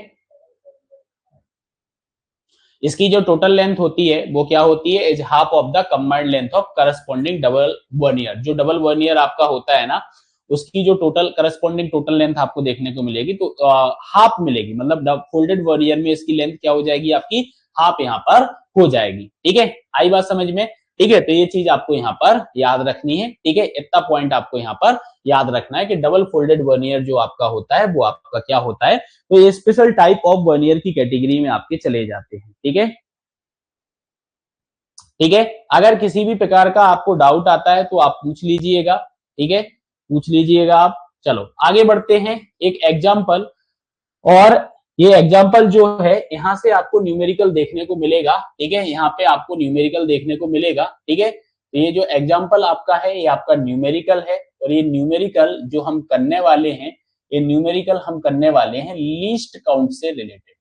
इसकी जो टोटल लेंथ होती है वो क्या होती है, is half of the combined length of corresponding double vernier. जो डबल वर्नियर आपका होता है ना, उसकी जो टोटल करस्पॉन्डिंग टोटल लेंथ आपको देखने को मिलेगी, तो हाफ मिलेगी, मतलब फोल्डेड वर्नियर में इसकी लेंथ क्या हो जाएगी, आपकी हाफ यहाँ पर हो जाएगी। ठीक है, आई बात समझ में। ठीक है, तो ये चीज आपको यहाँ पर याद रखनी है। ठीक है, इतना पॉइंट आपको यहाँ पर याद रखना है कि डबल फोल्डेड वर्नियर जो आपका होता है वो आपका क्या होता है, तो ये स्पेशल टाइप ऑफ वर्नियर की कैटेगरी में आपके चले जाते हैं। ठीक है, ठीक है, अगर किसी भी प्रकार का आपको डाउट आता है तो आप पूछ लीजिएगा। ठीक है, पूछ लीजिएगा आप। चलो आगे बढ़ते हैं, एक एग्जाम्पल, और ये एग्जाम्पल जो है यहाँ से आपको न्यूमेरिकल देखने को मिलेगा। ठीक है, यहाँ पे आपको न्यूमेरिकल देखने को मिलेगा। ठीक है, तो ये जो एग्जाम्पल आपका है ये आपका न्यूमेरिकल है, और ये न्यूमेरिकल जो हम करने वाले हैं, ये न्यूमेरिकल हम करने वाले हैं लीस्ट काउंट से रिलेटेड।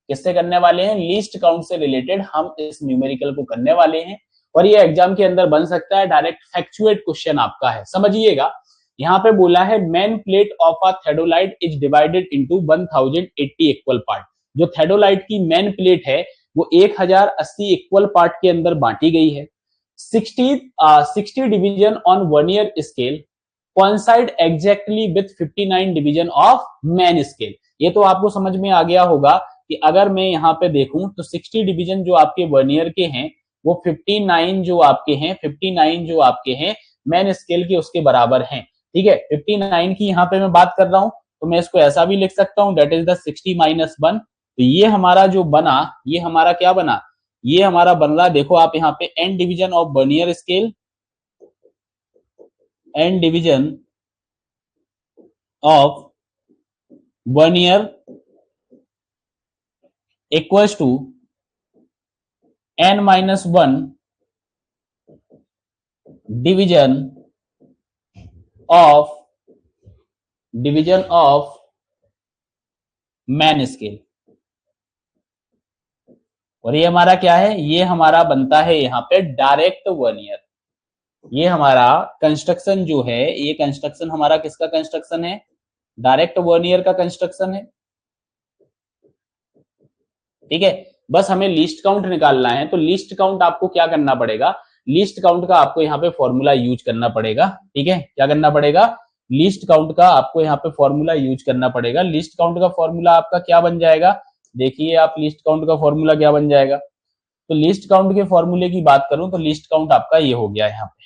किससे करने वाले हैं, लीस्ट काउंट से रिलेटेड हम इस न्यूमेरिकल को करने वाले हैं। और ये एग्जाम के अंदर बन सकता है, डायरेक्ट फैक्चुएट क्वेश्चन आपका है। समझिएगा, यहाँ पे बोला है main plate of a theodolite is divided into 1080 equal part. जो थेडोलाइट की मेन प्लेट है वो 1080 इक्वल पार्ट के अंदर बांटी गई है। 60 division on vernier scale coincide exactly with 59 division of main scale. ये तो आपको समझ में आ गया होगा कि अगर मैं यहाँ पे देखूं तो 60 डिवीजन जो आपके वर्नियर के हैं वो 59 जो आपके हैं, 59 जो आपके हैं मैन स्केल के उसके बराबर हैं। ठीक है, 59 की यहाँ पे मैं बात कर रहा हूं, तो मैं इसको ऐसा भी लिख सकता हूं, दैट इज द 60 - 1। तो ये हमारा जो बना, ये हमारा क्या बना, ये हमारा बन रहा, देखो आप यहाँ पे n division of vernier scale, n division of vernier equals to n-1 of division of main scale. और ये हमारा क्या है, ये हमारा बनता है यहाँ पे डायरेक्ट वर्नियर। ये हमारा कंस्ट्रक्शन जो है, ये कंस्ट्रक्शन हमारा किसका कंस्ट्रक्शन है, डायरेक्ट वर्नियर का कंस्ट्रक्शन है। ठीक है, बस हमें लीस्ट काउंट निकालना है। तो लीस्ट काउंट आपको क्या करना पड़ेगा, लीस्ट काउंट का आपको यहाँ पे फॉर्मूला यूज करना पड़ेगा। ठीक है, क्या करना पड़ेगा, लीस्ट काउंट का आपको यहाँ पे फॉर्मूला यूज करना पड़ेगा। लीस्ट काउंट का फॉर्मूला आपका क्या बन जाएगा, देखिए आप लीस्ट काउंट का फॉर्मूला क्या बन जाएगा। तो लीस्ट काउंट के फॉर्मूले की बात करूं तो लीस्ट काउंट आपका ये हो गया यहाँ पे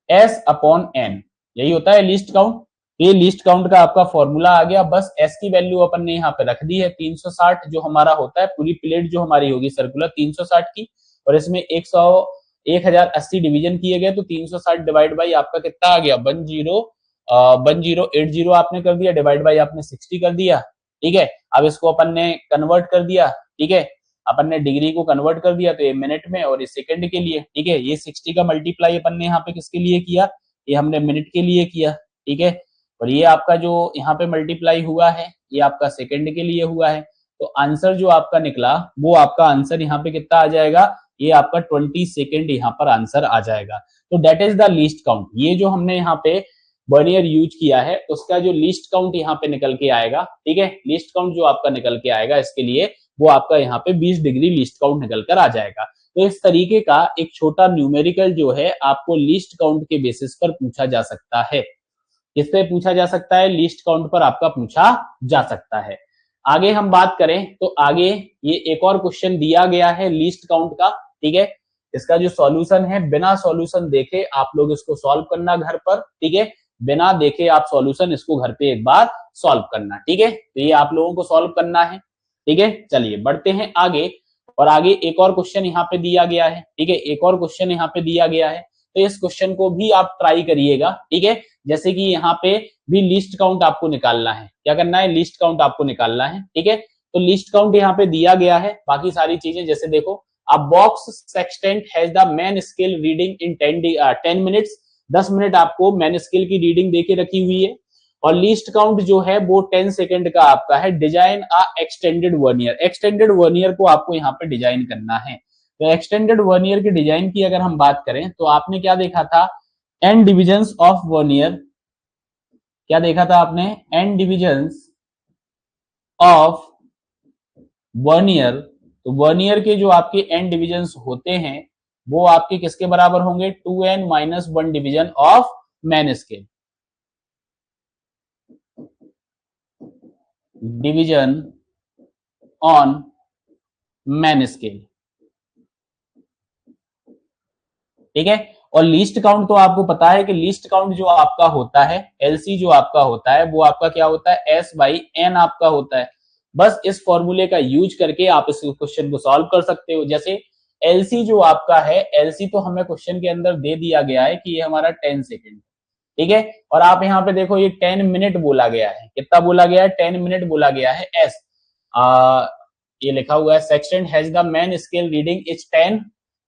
S/N, यही होता है लीस्ट काउंट। ये लीस्ट काउंट का आपका फॉर्मूला आ गया। बस S की वैल्यू अपन ने यहाँ पे रख दी है 360, जो हमारा होता है पूरी प्लेट जो हमारी होगी सर्कुलर 360 की, और इसमें 1080 डिवीजन किए गए, तो 360 डिवाइड बाई आपका कितना आ गया 1080 आपने कर दिया, डिवाइड बाई आपने 60 कर दिया। ठीक है, अब इसको अपन ने कन्वर्ट कर दिया। ठीक है, अपन ने डिग्री को कन्वर्ट कर दिया, तो ये मिनट में और ये सेकंड के लिए। ठीक है, ये 60 का मल्टीप्लाई अपन ने यहाँ पे किसके लिए किया, ये हमने मिनट के लिए किया। ठीक है, और ये आपका जो यहाँ पे मल्टीप्लाई हुआ है, ये आपका सेकंड के लिए हुआ है। तो आंसर जो आपका निकला, वो आपका आंसर यहाँ पे कितना आ जाएगा, ये आपका 20 सेकंड यहाँ पर आंसर आ जाएगा। तो that is the least count. ये जो हमने यहाँ पे वर्नियर यूज किया है, उसका जो लीस्ट काउंट यहाँ पे निकल के आएगा। ठीक है, लीस्ट काउंट जो आपका निकल के आएगा इसके लिए, वो आपका यहाँ पे 20 डिग्री लीस्ट काउंट निकल कर आ जाएगा। तो इस तरीके का एक छोटा न्यूमेरिकल जो है आपको लीस्ट काउंट के बेसिस पर पूछा जा सकता है। किस पे पूछा जा सकता है, लीस्ट काउंट पर आपका पूछा जा सकता है। आगे हम बात करें तो आगे ये एक और क्वेश्चन दिया गया है लीस्ट काउंट का। ठीक है, इसका जो सॉल्यूशन है, बिना सॉल्यूशन देखे आप लोग इसको सॉल्व करना घर पर। ठीक है, बिना देखे आप सॉल्यूशन इसको घर पे एक बार सॉल्व करना। ठीक है, तो ये आप लोगों को सॉल्व करना है। ठीक है, चलिए बढ़ते हैं आगे। और आगे एक और क्वेश्चन यहाँ पे दिया गया है। ठीक है, एक और क्वेश्चन यहाँ पे दिया गया है, तो इस क्वेश्चन को भी आप ट्राई करिएगा। ठीक है, जैसे कि यहाँ पे भी लिस्ट काउंट आपको निकालना है, क्या करना है, लिस्ट काउंट आपको निकालना है। ठीक है, तो लिस्ट काउंट यहाँ पे दिया गया है, बाकी सारी चीजें जैसे देखो, अ box sextant has the main scale reading in 10 minutes, 10 minute आपको मैन स्केल की रीडिंग देके रखी हुई है। और लीस्ट काउंट जो है वो 10 सेकंड का आपका है। Design a extended vernier, extended vernier को आपको यहाँ पे डिजाइन करना है। तो एक्सटेंडेड वर्नियर के डिजाइन की अगर हम बात करें तो आपने क्या देखा था, एन डिविजन्स ऑफ वर्नियर, क्या देखा था आपने, एन डिविजन्स ऑफ वर्नियर। तो वर्नियर के जो आपके एन डिविजन्स होते हैं वो आपके किसके बराबर होंगे, 2n-1 division of main scale, division on man scale. ठीक है, और लीस्ट काउंट तो आपको पता है कि लीस्ट काउंट जो आपका होता है, एलसी जो आपका होता है, वो आपका क्या होता है, S/N आपका होता है। बस इस फॉर्मूले का यूज करके आप इस क्वेश्चन को सॉल्व कर सकते हो। जैसे एलसी जो आपका है, एलसी तो हमें क्वेश्चन के अंदर दे दिया गया है कि ये हमारा 10 सेकेंड। ठीक है, और आप यहाँ पे देखो ये 10 मिनट बोला गया है, कितना बोला गया है, 10 मिनट बोला गया है। एस ये लिखा हुआ है section has the main scale reading is 10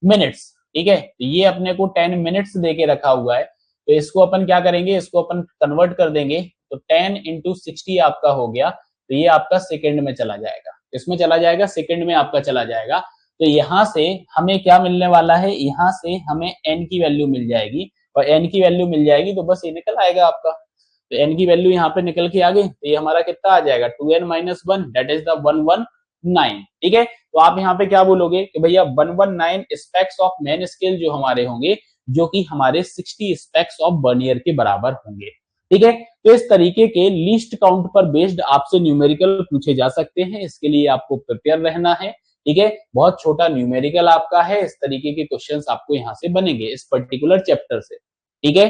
minutes. ठीक है, तो ये अपने को 10 मिनट्स दे के रखा हुआ है। तो इसको अपन क्या करेंगे, इसको अपन कन्वर्ट कर देंगे, तो 10 इंटू 60 आपका हो गया, तो ये आपका सेकंड में चला जाएगा, इसमें चला जाएगा, सेकंड में आपका चला जाएगा। तो यहां से हमें क्या मिलने वाला है, यहां से हमें एन की वैल्यू मिल जाएगी, और एन की वैल्यू मिल जाएगी तो बस ये निकल आएगा आपका। तो एन की वैल्यू यहाँ पे निकल के आ गई, तो ये हमारा कितना आ जाएगा, 2n-1 दैट इज द 119। ठीक है, तो आप यहाँ पे क्या बोलोगे कि भैया 119 स्पेक्स ऑफ मैन स्केल जो हमारे होंगे, जो कि हमारे 60 स्पेक्स ऑफ वर्नियर के बराबर होंगे। ठीक है, तो इस तरीके के लीस्ट काउंट पर बेस्ड आपसे न्यूमेरिकल पूछे जा सकते हैं, इसके लिए आपको प्रिपेयर रहना है। ठीक है, बहुत छोटा न्यूमेरिकल आपका है, इस तरीके के क्वेश्चंस आपको यहाँ से बनेंगे इस पर्टिकुलर चैप्टर से। ठीक है,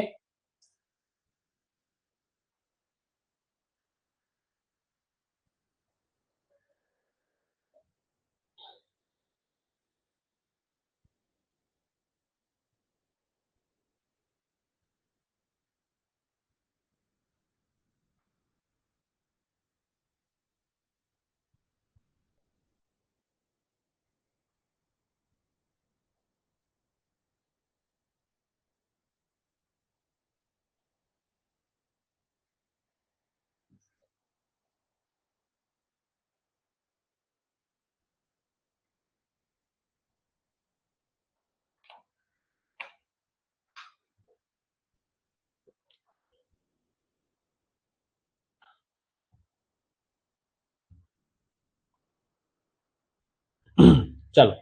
चलो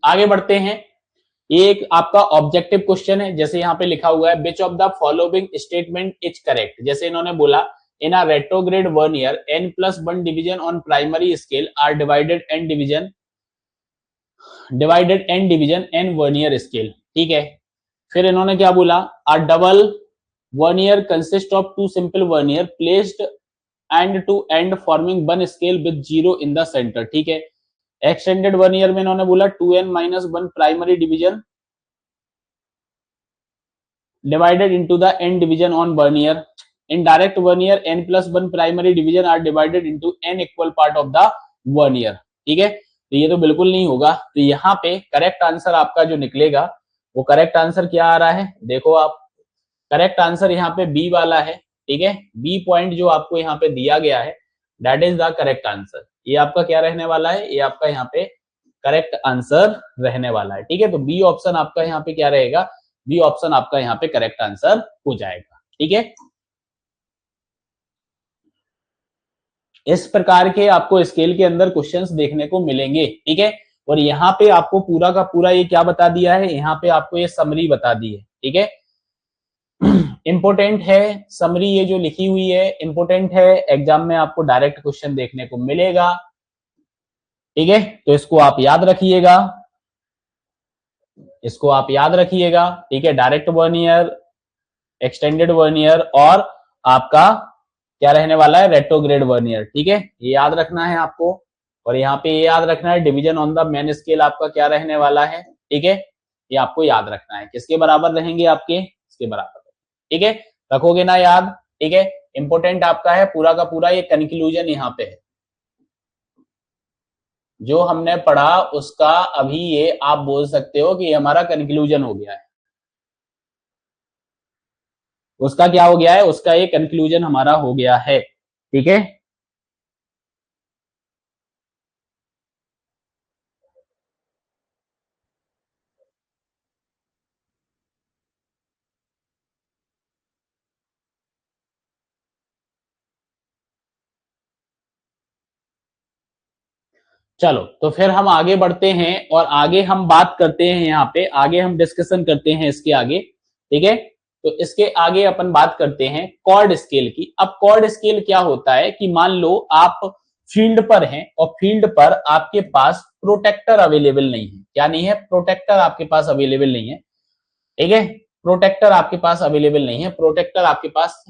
आगे बढ़ते हैं। एक आपका ऑब्जेक्टिव क्वेश्चन है, जैसे यहाँ पे लिखा हुआ है which of the following statement is correct. जैसे इन्होंने बोला in a retrograde vernier n+1 division on primary scale are divided n division n vernier scale. ठीक है, फिर इन्होंने क्या बोला, a double vernier consist of two simple vernier placed end to end forming one scale with zero in the centre. ठीक है, extended vernier में इन्होंने बोला 2n-1 primary division divided into the n division on vernier. In direct vernier n+1 primary division are divided into n equal part of the vernier। ठीक है, तो ये तो बिल्कुल नहीं होगा। तो यहाँ पे करेक्ट आंसर आपका जो निकलेगा वो करेक्ट आंसर क्या आ रहा है, देखो आप, करेक्ट आंसर यहाँ पे बी वाला है। ठीक है, बी पॉइंट जो आपको यहाँ पे दिया गया है that is the correct answer. ये आपका क्या रहने वाला है, ये आपका यहाँ पे करेक्ट आंसर रहने वाला है। ठीक है, तो बी ऑप्शन आपका यहाँ पे क्या रहेगा, बी ऑप्शन आपका यहाँ पे करेक्ट आंसर हो जाएगा। ठीक है, इस प्रकार के आपको स्केल के अंदर क्वेश्चंस देखने को मिलेंगे। ठीक है, और यहाँ पे आपको पूरा का पूरा ये क्या बता दिया है, यहाँ पे आपको ये समरी बता दी है। ठीक है, इंपोर्टेंट है समरी, ये जो लिखी हुई है इंपोर्टेंट है, एग्जाम में आपको डायरेक्ट क्वेश्चन देखने को मिलेगा। ठीक है, तो इसको आप याद रखिएगा, इसको आप याद रखिएगा। ठीक है, डायरेक्ट वर्नियर, एक्सटेंडेड वर्नियर और आपका क्या रहने वाला है, रेट्रोग्रेड वर्नियर। ठीक है, ये याद रखना है आपको, और यहाँ पे ये याद रखना है division on the main scale आपका क्या रहने वाला है। ठीक है, ये आपको याद रखना है, किसके बराबर रहेंगे आपके, इसके बराबर। ठीक है, रखोगे ना याद। ठीक है, इंपोर्टेंट आपका है पूरा का पूरा, ये कंक्लूजन यहाँ पे है जो हमने पढ़ा उसका, अभी ये आप बोल सकते हो कि हमारा कंक्लूजन हो गया है, उसका क्या हो गया है, उसका ये कंक्लूजन हमारा हो गया है। ठीक है, चलो तो फिर हम आगे बढ़ते हैं और आगे हम बात करते हैं, यहाँ पे आगे हम डिस्कशन करते हैं इसके आगे। ठीक है, तो इसके आगे अपन बात करते हैं कॉर्ड स्केल की। अब कॉर्ड स्केल क्या होता है कि मान लो आप फील्ड पर हैं और फील्ड पर आपके पास प्रोटेक्टर अवेलेबल नहीं है। क्या नहीं है, प्रोटेक्टर आपके पास अवेलेबल नहीं है। ठीक है, प्रोटेक्टर आपके पास अवेलेबल नहीं है, प्रोटेक्टर आपके पास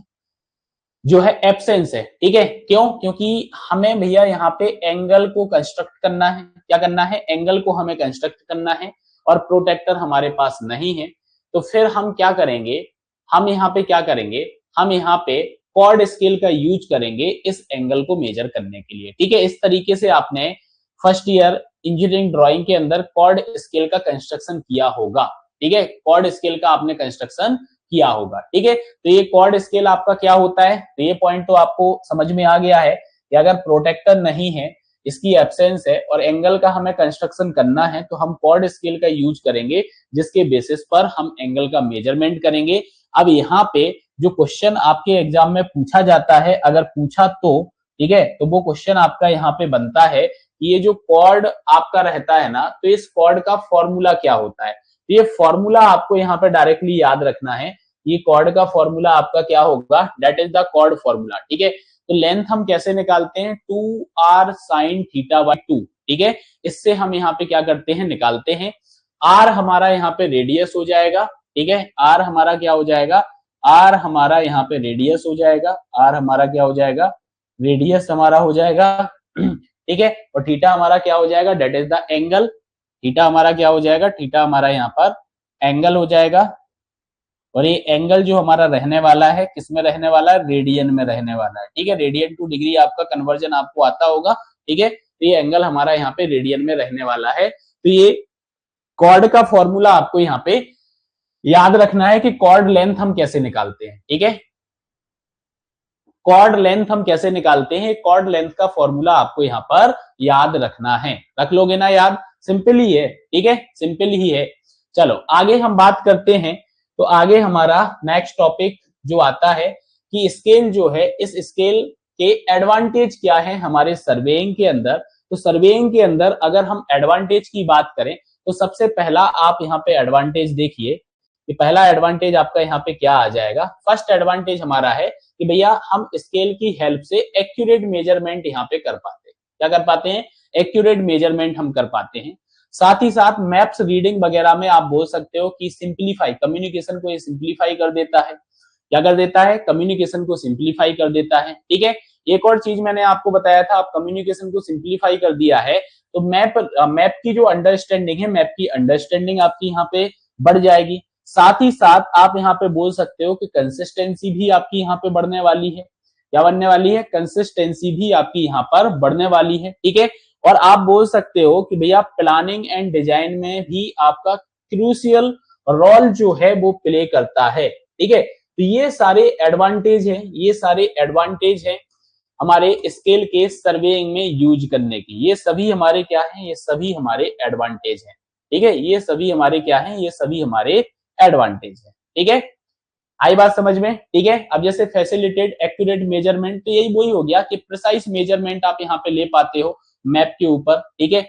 जो है एब्सेंस है। ठीक है, क्यों, क्योंकि हमें भैया यहाँ पे एंगल को कंस्ट्रक्ट करना है। क्या करना है, एंगल को हमें कंस्ट्रक्ट करना है और प्रोटेक्टर हमारे पास नहीं है। तो फिर हम क्या करेंगे, हम यहाँ पे क्या करेंगे, हम यहाँ पे कॉर्ड स्केल का यूज करेंगे इस एंगल को मेजर करने के लिए। ठीक है, इस तरीके से आपने फर्स्ट ईयर इंजीनियरिंग ड्राइंग के अंदर कॉर्ड स्केल का कंस्ट्रक्शन किया होगा। ठीक है, कॉर्ड स्केल का आपने कंस्ट्रक्शन किया होगा। ठीक है, तो ये कॉर्ड स्केल आपका क्या होता है, तो ये पॉइंट तो आपको समझ में आ गया है कि अगर प्रोटेक्टर नहीं है, इसकी एब्सेंस है और एंगल का हमें कंस्ट्रक्शन करना है, तो हम कॉर्ड स्केल का यूज करेंगे जिसके बेसिस पर हम एंगल का मेजरमेंट करेंगे। अब यहाँ पे जो क्वेश्चन आपके एग्जाम में पूछा जाता है, अगर पूछा तो ठीक है, तो वो क्वेश्चन आपका यहाँ पे बनता है कि ये जो कॉर्ड आपका रहता है ना, तो इस कॉर्ड का फॉर्मूला क्या होता है। तो ये फॉर्मूला आपको यहाँ पे डायरेक्टली याद रखना है, ये कॉर्ड का फॉर्मूला आपका क्या होगा, that is the chord formula. ठीक है, तो लेंथ हम कैसे निकालते हैं, 2r sin θ/2। ठीक है, इससे हम यहाँ पे क्या करते हैं, निकालते हैं। r हमारा यहाँ पे रेडियस हो जाएगा। ठीक है, r हमारा क्या हो जाएगा, r हमारा यहाँ पे रेडियस हो जाएगा, r हमारा क्या हो जाएगा, रेडियस हमारा हो जाएगा। ठीक है, और थीटा हमारा क्या हो जाएगा, that is the angle. Theta हमारा क्या हो जाएगा, थीटा हमारा यहाँ पर एंगल हो जाएगा। और ये एंगल जो हमारा रहने वाला है किस में रहने वाला है, रेडियन में रहने वाला है। ठीक है, रेडियन टू डिग्री आपका कन्वर्जन आपको आता होगा। ठीक है, तो ये एंगल हमारा यहाँ पे रेडियन में रहने वाला है। तो ये कॉर्ड का फॉर्मूला आपको यहाँ पे याद रखना है कि कॉर्ड लेंथ हम कैसे निकालते हैं। ठीक है, कॉर्ड लेंथ हम कैसे निकालते हैं, कॉर्ड लेंथ का फॉर्मूला आपको यहाँ पर याद रखना है। रख लोगे ना याद, सिंपल ही है। ठीक है, सिंपल ही है। चलो आगे हम बात करते हैं। तो आगे हमारा नेक्स्ट टॉपिक जो आता है कि स्केल जो है, इस स्केल के एडवांटेज क्या है हमारे सर्वेइंग के अंदर, तो सर्वेइंग के अंदर अगर हम एडवांटेज की बात करें तो सबसे पहला आप यहाँ पे एडवांटेज देखिए कि पहला एडवांटेज आपका यहाँ पे क्या आ जाएगा। फर्स्ट एडवांटेज हमारा है कि भैया हम स्केल की हेल्प से एक्यूरेट मेजरमेंट यहाँ पे कर पाते हैं। क्या कर पाते हैं? एक्यूरेट मेजरमेंट हम कर पाते हैं। साथ ही साथ मैप्स रीडिंग वगैरह में आप बोल सकते हो कि सिंप्लीफाई, कम्युनिकेशन को ये सिंप्लीफाई कर देता है। क्या कर देता है? कम्युनिकेशन को सिंप्लीफाई कर देता है। ठीक है, एक और चीज मैंने आपको बताया था, आप कम्युनिकेशन को सिंप्लीफाई कर दिया है तो मैप की जो अंडरस्टैंडिंग है, मैप की अंडरस्टैंडिंग आपकी यहाँ पे बढ़ जाएगी। साथ ही साथ आप यहाँ पे बोल सकते हो कि कंसिस्टेंसी भी आपकी यहाँ पे बढ़ने वाली है। क्या बनने वाली है? कंसिस्टेंसी भी आपकी यहाँ पर बढ़ने वाली है। ठीक है, और आप बोल सकते हो कि भैया प्लानिंग एंड डिजाइन में भी आपका क्रूशियल रोल जो है वो प्ले करता है। ठीक है, तो ये सारे एडवांटेज हैं, ये सारे एडवांटेज हैं हमारे स्केल के सर्वेइंग में यूज करने की। ये सभी हमारे क्या हैं? ये सभी हमारे एडवांटेज हैं। ठीक है, ये सभी हमारे क्या हैं? ये सभी हमारे एडवांटेज है। ठीक है, आई बात समझ में? ठीक है, अब जैसे फैसिलिटेट एक्यूरेट मेजरमेंट, तो यही वही हो गया कि प्रिसाइज मेजरमेंट आप यहाँ पे ले पाते हो मैप के ऊपर। ठीक है,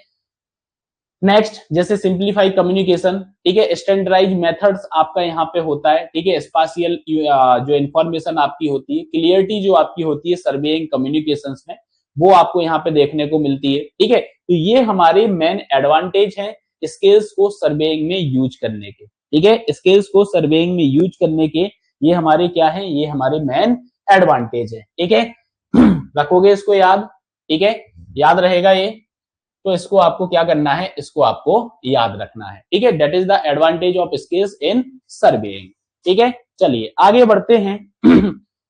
नेक्स्ट जैसे सिंप्लीफाई कम्युनिकेशन। ठीक है, स्टैंडर्डाइज मेथड्स आपका यहाँ पे होता है। ठीक है, स्पाशियल जो इंफॉर्मेशन आपकी होती है, क्लियरिटी जो आपकी होती है सर्वेइंग कम्युनिकेशंस में, वो आपको यहाँ पे देखने को मिलती है। ठीक है, तो ये हमारे मेन एडवांटेज हैं स्केल्स को सर्वेइंग में यूज करने के। ठीक है, स्केल्स को सर्वेइंग में यूज करने के ये हमारे क्या है? ये हमारे मेन एडवांटेज है। ठीक है, रखोगे इसको याद? ठीक है, याद रहेगा ये, तो इसको आपको क्या करना है? इसको आपको याद रखना है। ठीक है, that is the advantage of scales in surveying. ठीक है, चलिए आगे बढ़ते हैं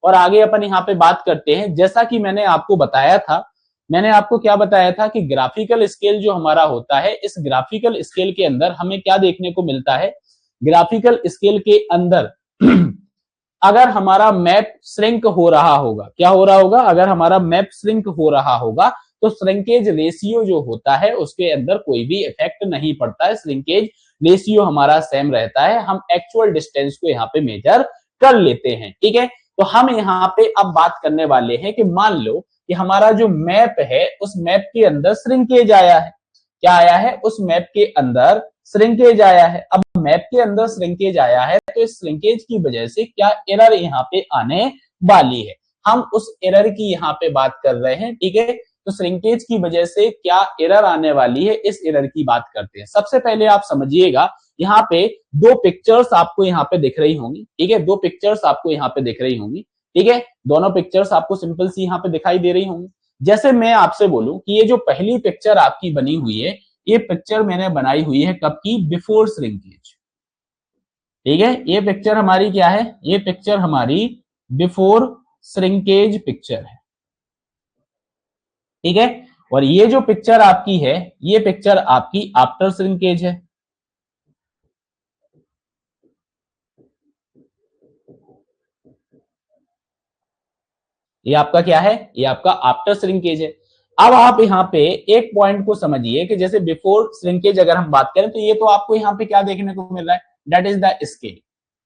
और आगे अपन यहाँ पे बात करते हैं। जैसा कि मैंने आपको बताया था, मैंने आपको क्या बताया था कि ग्राफिकल स्केल जो हमारा होता है, इस ग्राफिकल स्केल के अंदर हमें क्या देखने को मिलता है? ग्राफिकल स्केल के अंदर अगर हमारा मैप श्रिंक हो रहा होगा, क्या हो रहा होगा? अगर हमारा मैप श्रिंक हो रहा होगा तो श्रिंकेज रेशियो जो होता है उसके अंदर कोई भी इफेक्ट नहीं पड़ता है। श्रिंकेज रेशियो हमारा सेम रहता है, हम एक्चुअल डिस्टेंस को यहाँ पे मेजर कर लेते हैं। ठीक है, तो हम यहाँ पे अब बात करने वाले हैं कि मान लो कि हमारा जो मैप है उस मैप के अंदर श्रिंकेज आया है। क्या आया है? उस मैप के अंदर श्रिंकेज आया है। अब मैप के अंदर श्रिंकेज आया है तो इस श्रिंकेज की वजह से क्या एरर यहाँ पे आने वाली है, हम उस एरर की यहाँ पे बात कर रहे हैं। ठीक है, तो श्रिंकेज की वजह से क्या एरर आने वाली है, इस एरर की बात करते हैं। सबसे पहले आप समझिएगा, यहाँ पे दो पिक्चर्स आपको यहाँ पे दिख रही होंगी। ठीक है, दो पिक्चर्स आपको यहाँ पे दिख रही होंगी। ठीक है, दोनों पिक्चर्स आपको सिंपल सी यहाँ पे दिखाई दे रही होंगी। जैसे मैं आपसे बोलूं कि ये जो पहली पिक्चर आपकी बनी हुई है, ये पिक्चर मैंने बनाई हुई है कब की? Before shrinkage. ठीक है, ये पिक्चर हमारी क्या है? ये पिक्चर हमारी बिफोर श्रिंकेज पिक्चर है। ठीक है, और ये जो पिक्चर आपकी है, ये पिक्चर आपकी आफ्टर श्रिंकेज है। ये आपका क्या है? ये आपका आफ्टर श्रिंकेज है। अब आप यहाँ पे एक पॉइंट को समझिए कि जैसे बिफोर श्रिंकेज अगर हम बात करें तो ये तो आपको यहाँ पे क्या देखने को मिल रहा है? That is the scale.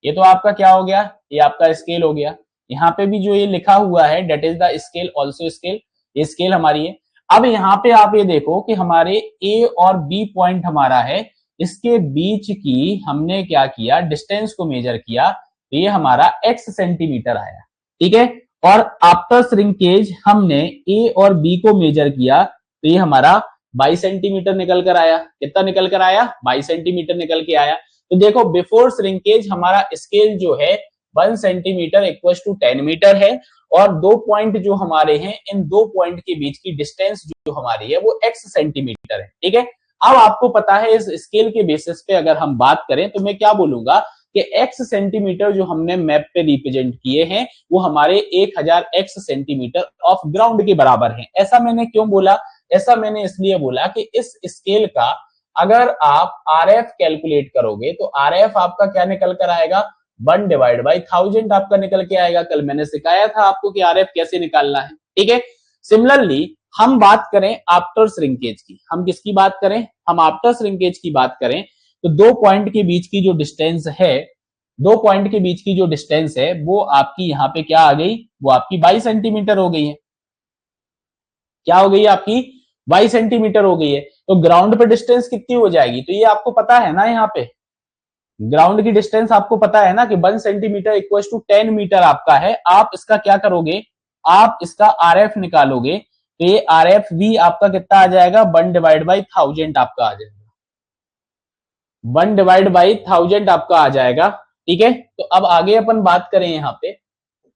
ये तो आपका क्या हो गया? ये आपका स्केल हो गया। यहाँ पे भी जो ये लिखा हुआ है that is the scale, also scale, ये स्केल हमारी है। अब यहाँ पे आप ये देखो कि हमारे ए और बी पॉइंट हमारा है, इसके बीच की हमने क्या किया? डिस्टेंस को मेजर किया, तो ये हमारा x सेंटीमीटर आया। ठीक है, और आफ्टर श्रिंकेज हमने ए और बी को मेजर किया तो ये हमारा 22 सेंटीमीटर निकल कर आया। कितना निकल कर आया? 22 सेंटीमीटर निकल के आया। तो देखो बिफोर श्रिंकेज हमारा स्केल जो है 1 सेंटीमीटर इक्वल टू 10 मीटर है, और दो पॉइंट जो हमारे हैं, इन दो पॉइंट के बीच की डिस्टेंस जो हमारी है वो x सेंटीमीटर है। ठीक है, अब आपको पता है इस स्केल के बेसिस पे अगर हम बात करें तो मैं क्या बोलूंगा कि x सेंटीमीटर जो हमने मैप पे रिप्रेजेंट किए हैं वो हमारे 1000 x सेंटीमीटर ऑफ ग्राउंड के बराबर हैं। ऐसा मैंने क्यों बोला? ऐसा मैंने इसलिए बोला कि इस स्केल का अगर आप RF कैलकुलेट करोगे तो RF आपका क्या निकल कर आएगा? 1 डिवाइड बाई 1000 आपका निकल के आएगा। कल मैंने सिखाया था आपको कि RF कैसे निकालना है। ठीक है, सिमिलरली हम बात करें आफ्टर श्रिंकेज की, हम किसकी बात करें? हम आफ्टर श्रिंकेज की बात करें तो दो पॉइंट के बीच की जो डिस्टेंस है, दो पॉइंट के बीच की जो डिस्टेंस है वो आपकी यहाँ पे क्या आ गई? वो आपकी 22 सेंटीमीटर हो गई है। क्या हो गई आपकी? 22 सेंटीमीटर हो गई है, तो ग्राउंड पे डिस्टेंस कितनी हो जाएगी? तो ये आपको पता है ना, यहाँ पे ग्राउंड की डिस्टेंस आपको पता है ना कि 1 सेंटीमीटर इक्वल टू 10 मीटर आपका है। आप इसका क्या करोगे, आप इसका आरएफ निकालोगे, तो ये आरएफ भी आपका कितना आ जाएगा, 1 डिवाइड बाई 1000 आपका आ जाएगा, 1 डिवाइड बाई 1000 आपका आ जाएगा। ठीक है, तो अब आगे अपन बात करें, यहाँ पे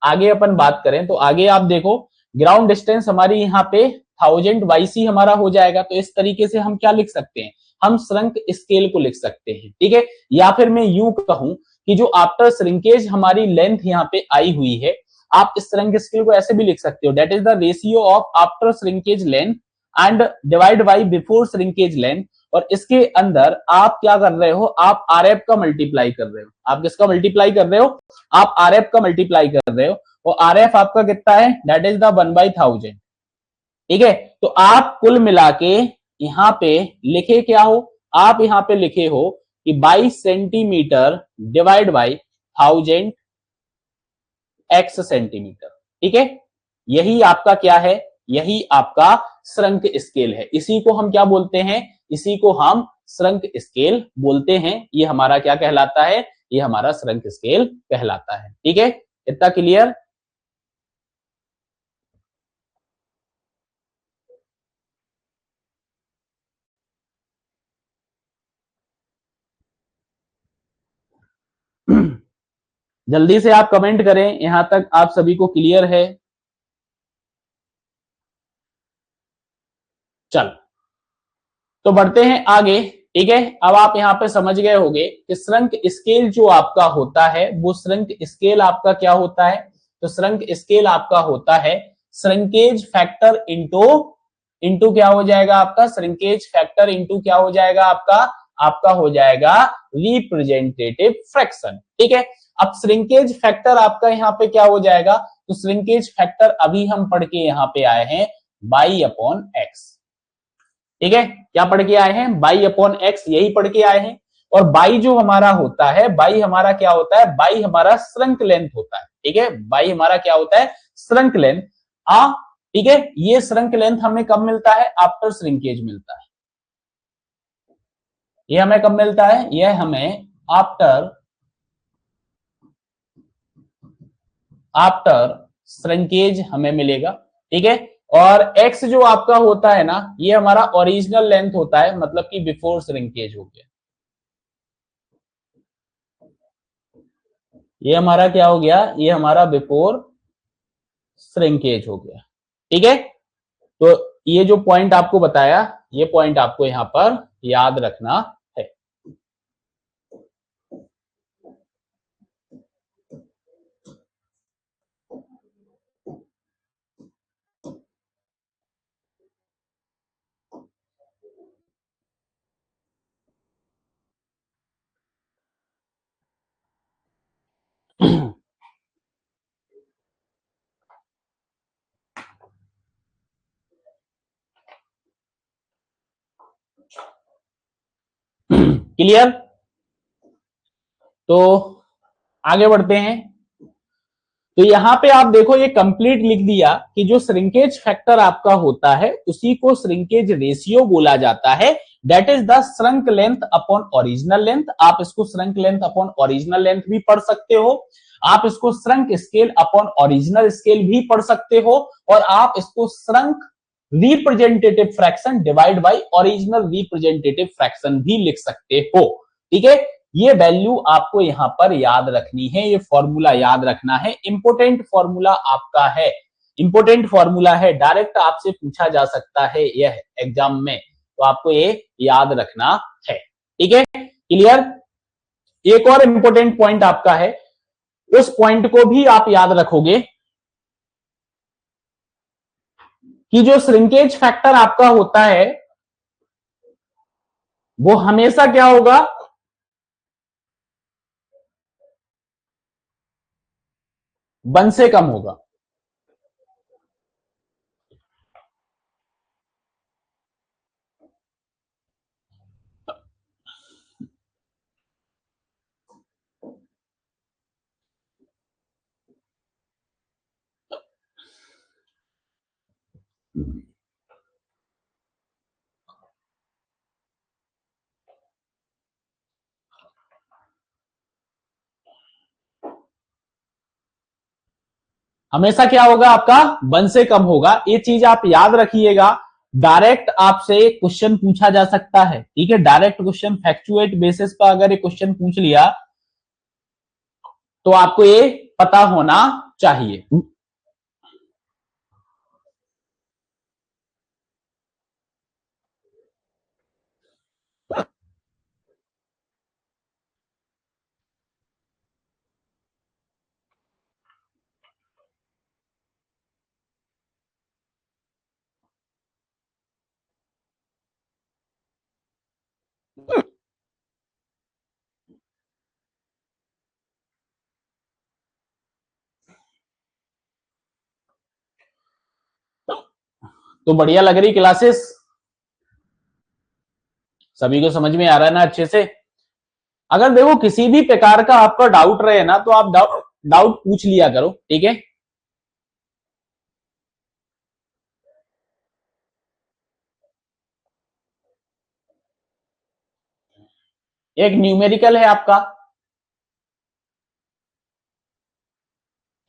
आगे अपन बात करें, तो आगे आप देखो ग्राउंड डिस्टेंस हमारी यहाँ पे 1000 वाईसी हमारा हो जाएगा। तो इस तरीके से हम क्या लिख सकते हैं, हम श्रंक स्केल को लिख सकते हैं। ठीक है, या फिर मैं यूं कहूं कि जो आफ्टर श्रिंकेज हमारी लेंथ यहाँ पे आई हुई है, आप इस श्रंक स्केल को ऐसे भी लिख सकते हो, that is the ratio of after shrinkage length and divide by before shrinkage length. और इसके अंदर आप क्या कर रहे हो, आप आरएफ का मल्टीप्लाई कर रहे हो। आप किसका मल्टीप्लाई कर रहे हो, आप आरएफ का मल्टीप्लाई कर रहे हो, और आरएफ आपका कितना है, दैट इज द 1/1000। ठीक है, तो आप कुल मिला के यहां पे लिखे क्या हो, आप यहां पे लिखे हो कि 22 centimetre divide by 1000 x centimetre. ठीक है, यही आपका क्या है, यही आपका श्रंक स्केल है। इसी को हम क्या बोलते हैं, इसी को हम श्रंक स्केल बोलते हैं। ये हमारा क्या कहलाता है, ये हमारा श्रंक स्केल कहलाता है। ठीक है, इतना क्लियर? जल्दी से आप कमेंट करें, यहां तक आप सभी को क्लियर है? चल, तो बढ़ते हैं आगे। ठीक है, अब आप यहां पे समझ गए होंगे कि श्रंक स्केल जो आपका होता है, वो श्रंक स्केल आपका क्या होता है, तो श्रंक स्केल आपका होता है श्रंकेज फैक्टर इंटू, इंटू क्या हो जाएगा आपका, श्रंकेज फैक्टर इंटू क्या हो जाएगा आपका, आपका हो जाएगा रिप्रेजेंटेटिव फ्रैक्शन। ठीक है, अब श्रिंकेज फैक्टर आपका यहाँ पे क्या हो जाएगा, तो श्रिंकेज फैक्टर अभी हम पढ़ के यहाँ पे आए हैं बाई अपॉन एक्स। ठीक है, क्या पढ़ के आए हैं, बाई अपॉन एक्स, यही पढ़ के आए हैं। और बाई जो हमारा होता है, बाई हमारा क्या होता है, बाई हमारा श्रंक लेंथ होता है। ठीक है, बाई हमारा क्या होता है, श्रंक लेंथ। आ ठीक है, ये श्रंक लेंथ हमें कब मिलता है, आफ्टर श्रिंकेज मिलता है। ये हमें कब मिलता है, यह हमें आफ्टर, आफ्टर श्रिंकेज हमें मिलेगा। ठीक है, और x जो आपका होता है ना, ये हमारा ओरिजिनल लेंथ होता है, मतलब कि बिफोर श्रिंकेज हो गया। ये हमारा क्या हो गया, ये हमारा बिफोर श्रिंकेज हो गया। ठीक है, तो ये जो पॉइंट आपको बताया, ये पॉइंट आपको यहां पर याद रखना है। क्लियर? तो आगे बढ़ते हैं। तो यहां पे आप देखो, ये कंप्लीट लिख दिया कि जो श्रिंकेज फैक्टर आपका होता है, उसी को श्रिंकेज रेशियो बोला जाता है। That is the shrunk length upon original length. आप इसको shrunk length upon original length भी पढ़ सकते हो, आप इसको shrunk scale upon original scale भी पढ़ सकते हो, और आप इसको shrunk representative fraction divide by original representative fraction भी लिख सकते हो। ठीक है, ये वैल्यू आपको यहां पर याद रखनी है, ये फॉर्मूला याद रखना है, इंपोर्टेंट फॉर्मूला आपका है, इंपोर्टेंट फॉर्मूला है, डायरेक्ट आपसे पूछा जा सकता है यह एग्जाम में, तो आपको ये याद रखना है। ठीक है, क्लियर? एक और इंपोर्टेंट पॉइंट आपका है, उस पॉइंट को भी आप याद रखोगे कि जो श्रिंकेज फैक्टर आपका होता है, वो हमेशा क्या होगा, 1 से कम होगा। हमेशा क्या होगा आपका 1 से कम होगा। ये चीज आप याद रखिएगा। डायरेक्ट आपसे क्वेश्चन पूछा जा सकता है, ठीक है, डायरेक्ट क्वेश्चन फैक्चुएट बेसिस पर अगर ये क्वेश्चन पूछ लिया तो आपको ये पता होना चाहिए। तो बढ़िया लग रही क्लासेस, सभी को समझ में आ रहा है ना अच्छे से। अगर देखो किसी भी प्रकार का आपका डाउट रहे ना तो आप डाउट डाउट पूछ लिया करो, ठीक है। एक न्यूमेरिकल है आपका,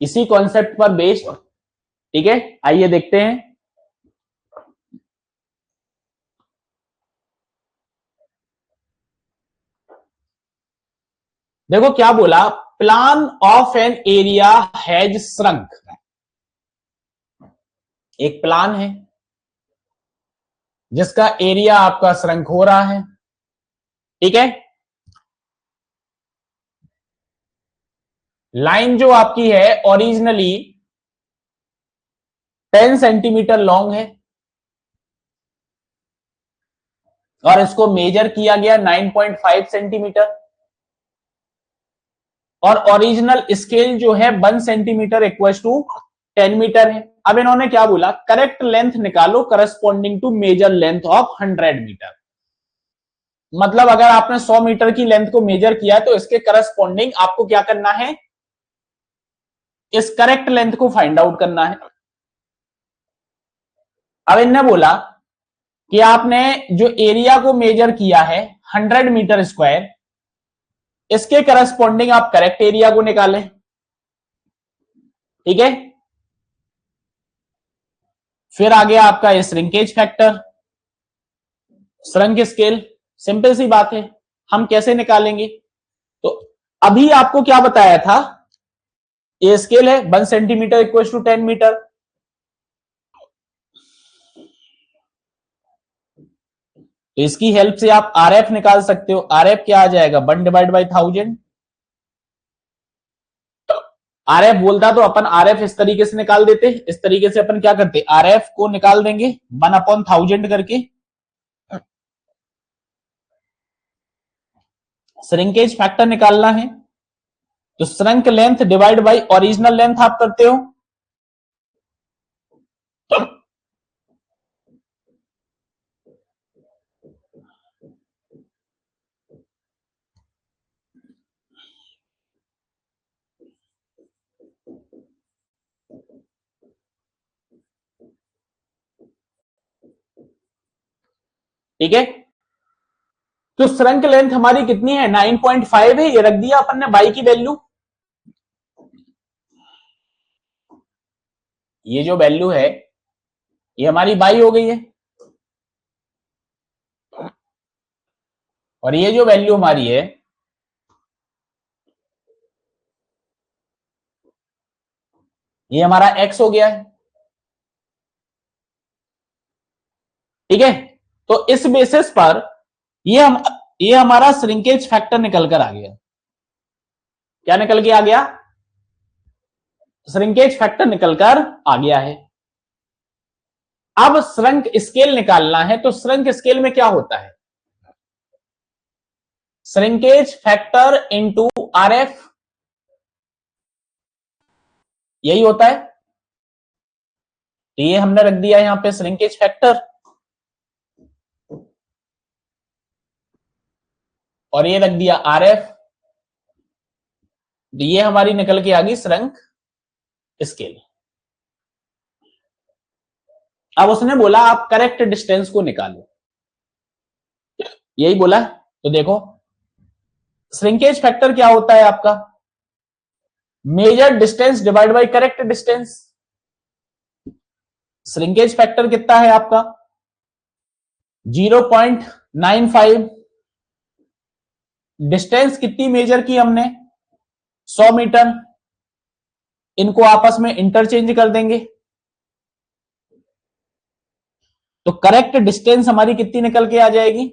इसी कॉन्सेप्ट पर बेस्ड, ठीक है। आइए देखते हैं। देखो क्या बोला, plan of an area has shrunk. एक प्लान है जिसका एरिया आपका श्रंक हो रहा है, ठीक है। लाइन जो आपकी है ओरिजिनली 10 सेंटीमीटर लॉन्ग है और इसको मेजर किया गया 9.5 सेंटीमीटर, और ओरिजिनल स्केल जो है 1 सेंटीमीटर इक्वल टू 10 मीटर है। अब इन्होंने क्या बोला, करेक्ट लेंथ निकालो corresponding to major length of 100 metre. मतलब अगर आपने 100 मीटर की लेंथ को मेजर किया तो इसके करस्पॉन्डिंग आपको क्या करना है, इस करेक्ट लेंथ को फाइंड आउट करना है। अब इन्होंने बोला कि आपने जो एरिया को मेजर किया है 100 मीटर स्क्वायर, इसके करस्पॉन्डिंग आप करेक्ट एरिया को निकालें, ठीक है। फिर आ गया आपका ये shrinkage factor, shrunk scale. Simple सी बात है, हम कैसे निकालेंगे। तो अभी आपको क्या बताया था, ये स्केल है 1 सेंटीमीटर इक्वल टू 10 मीटर। तो इसकी हेल्प से आप आरएफ निकाल सकते हो। आरएफ क्या आ जाएगा, 1 डिवाइड बाई 1000। आरएफ बोलता तो अपन आरएफ इस तरीके से निकाल देते, इस तरीके से अपन क्या करते, आरएफ को निकाल देंगे 1/1000 करके। श्रिंकेज फैक्टर निकालना है तो shrunk length divide by original length आप करते हो। ठीक है, तो श्रंक लेंथ हमारी कितनी है, 9.5 है। ये रख दिया अपन ने बाई की वैल्यू। ये जो वैल्यू है ये हमारी बाई हो गई है, और ये जो वैल्यू हमारी है ये हमारा एक्स हो गया है, ठीक है। तो इस बेसिस पर ये हमारा श्रिंकेज फैक्टर निकल कर आ गया। क्या निकल के आ गया, श्रिंकेज फैक्टर निकलकर आ गया है। अब श्रंक स्केल निकालना है, तो श्रंक स्केल में क्या होता है, श्रिंकेज फैक्टर इंटू आरएफ, यही होता है। तो ये हमने रख दिया यहां पे श्रिंकेज फैक्टर, और ये रख दिया आरएफ। ये हमारी निकल के आ गई श्रंक स्केल। अब उसने बोला आप करेक्ट डिस्टेंस को निकालो, यही बोला। तो देखो श्रिंकेज फैक्टर क्या होता है आपका, major distance divide by correct distance. Shrinkage factor कितना है आपका 0.95। डिस्टेंस कितनी मेजर की हमने 100 मीटर। इनको आपस में इंटरचेंज कर देंगे तो करेक्ट डिस्टेंस हमारी कितनी निकल के आ जाएगी।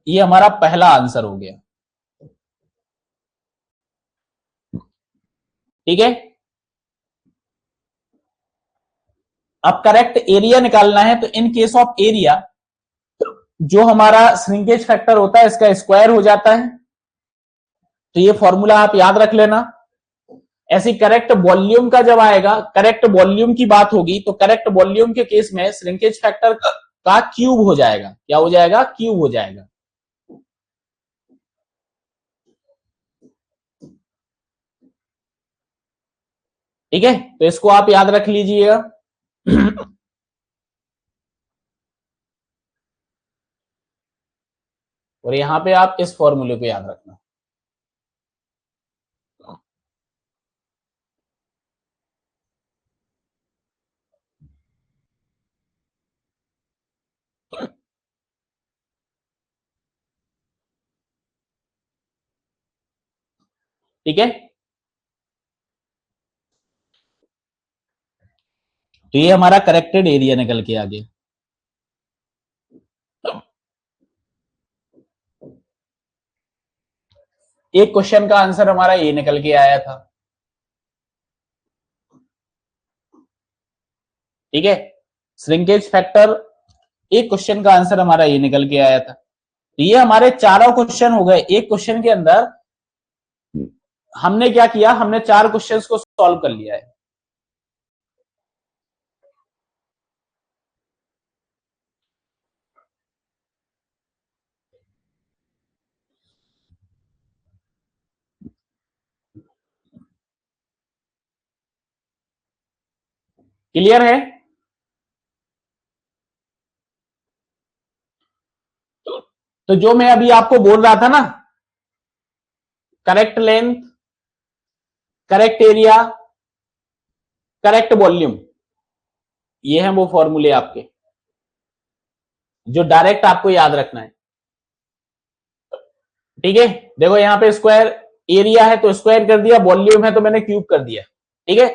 ये हमारा पहला आंसर हो गया। ठीक है, अब करेक्ट एरिया निकालना है तो इन केस ऑफ एरिया जो हमारा श्रिंकेज फैक्टर होता है इसका स्क्वायर हो जाता है, तो ये फॉर्मूला आप याद रख लेना। ऐसी करेक्ट वॉल्यूम का जब आएगा, करेक्ट वॉल्यूम की बात होगी तो करेक्ट वॉल्यूम के केस में श्रिंकेज फैक्टर का क्यूब हो जाएगा। क्या हो जाएगा, क्यूब हो जाएगा। ठीक है, तो इसको आप याद रख लीजिएगा। और यहां पे आप इस फॉर्मूले को याद रखना। ठीक है, तो ये हमारा करेक्टेड एरिया निकल के आ गया। एक क्वेश्चन का आंसर हमारा ये निकल के आया था। ठीक है, श्रिंकेज फैक्टर, एक क्वेश्चन का आंसर हमारा ये निकल के आया था। तो ये हमारे चारों क्वेश्चन हो गए। एक क्वेश्चन के अंदर हमने क्या किया, हमने 4 क्वेश्चंस को सॉल्व कर लिया है। क्लियर है। तो जो मैं अभी आपको बोल रहा था ना, correct length, correct area, correct volume, ये हैं वो फॉर्मूले आपके जो डायरेक्ट आपको याद रखना है। ठीक है, देखो यहां पे स्क्वायर एरिया है तो स्क्वायर कर दिया, वॉल्यूम है तो मैंने क्यूब कर दिया। ठीक है,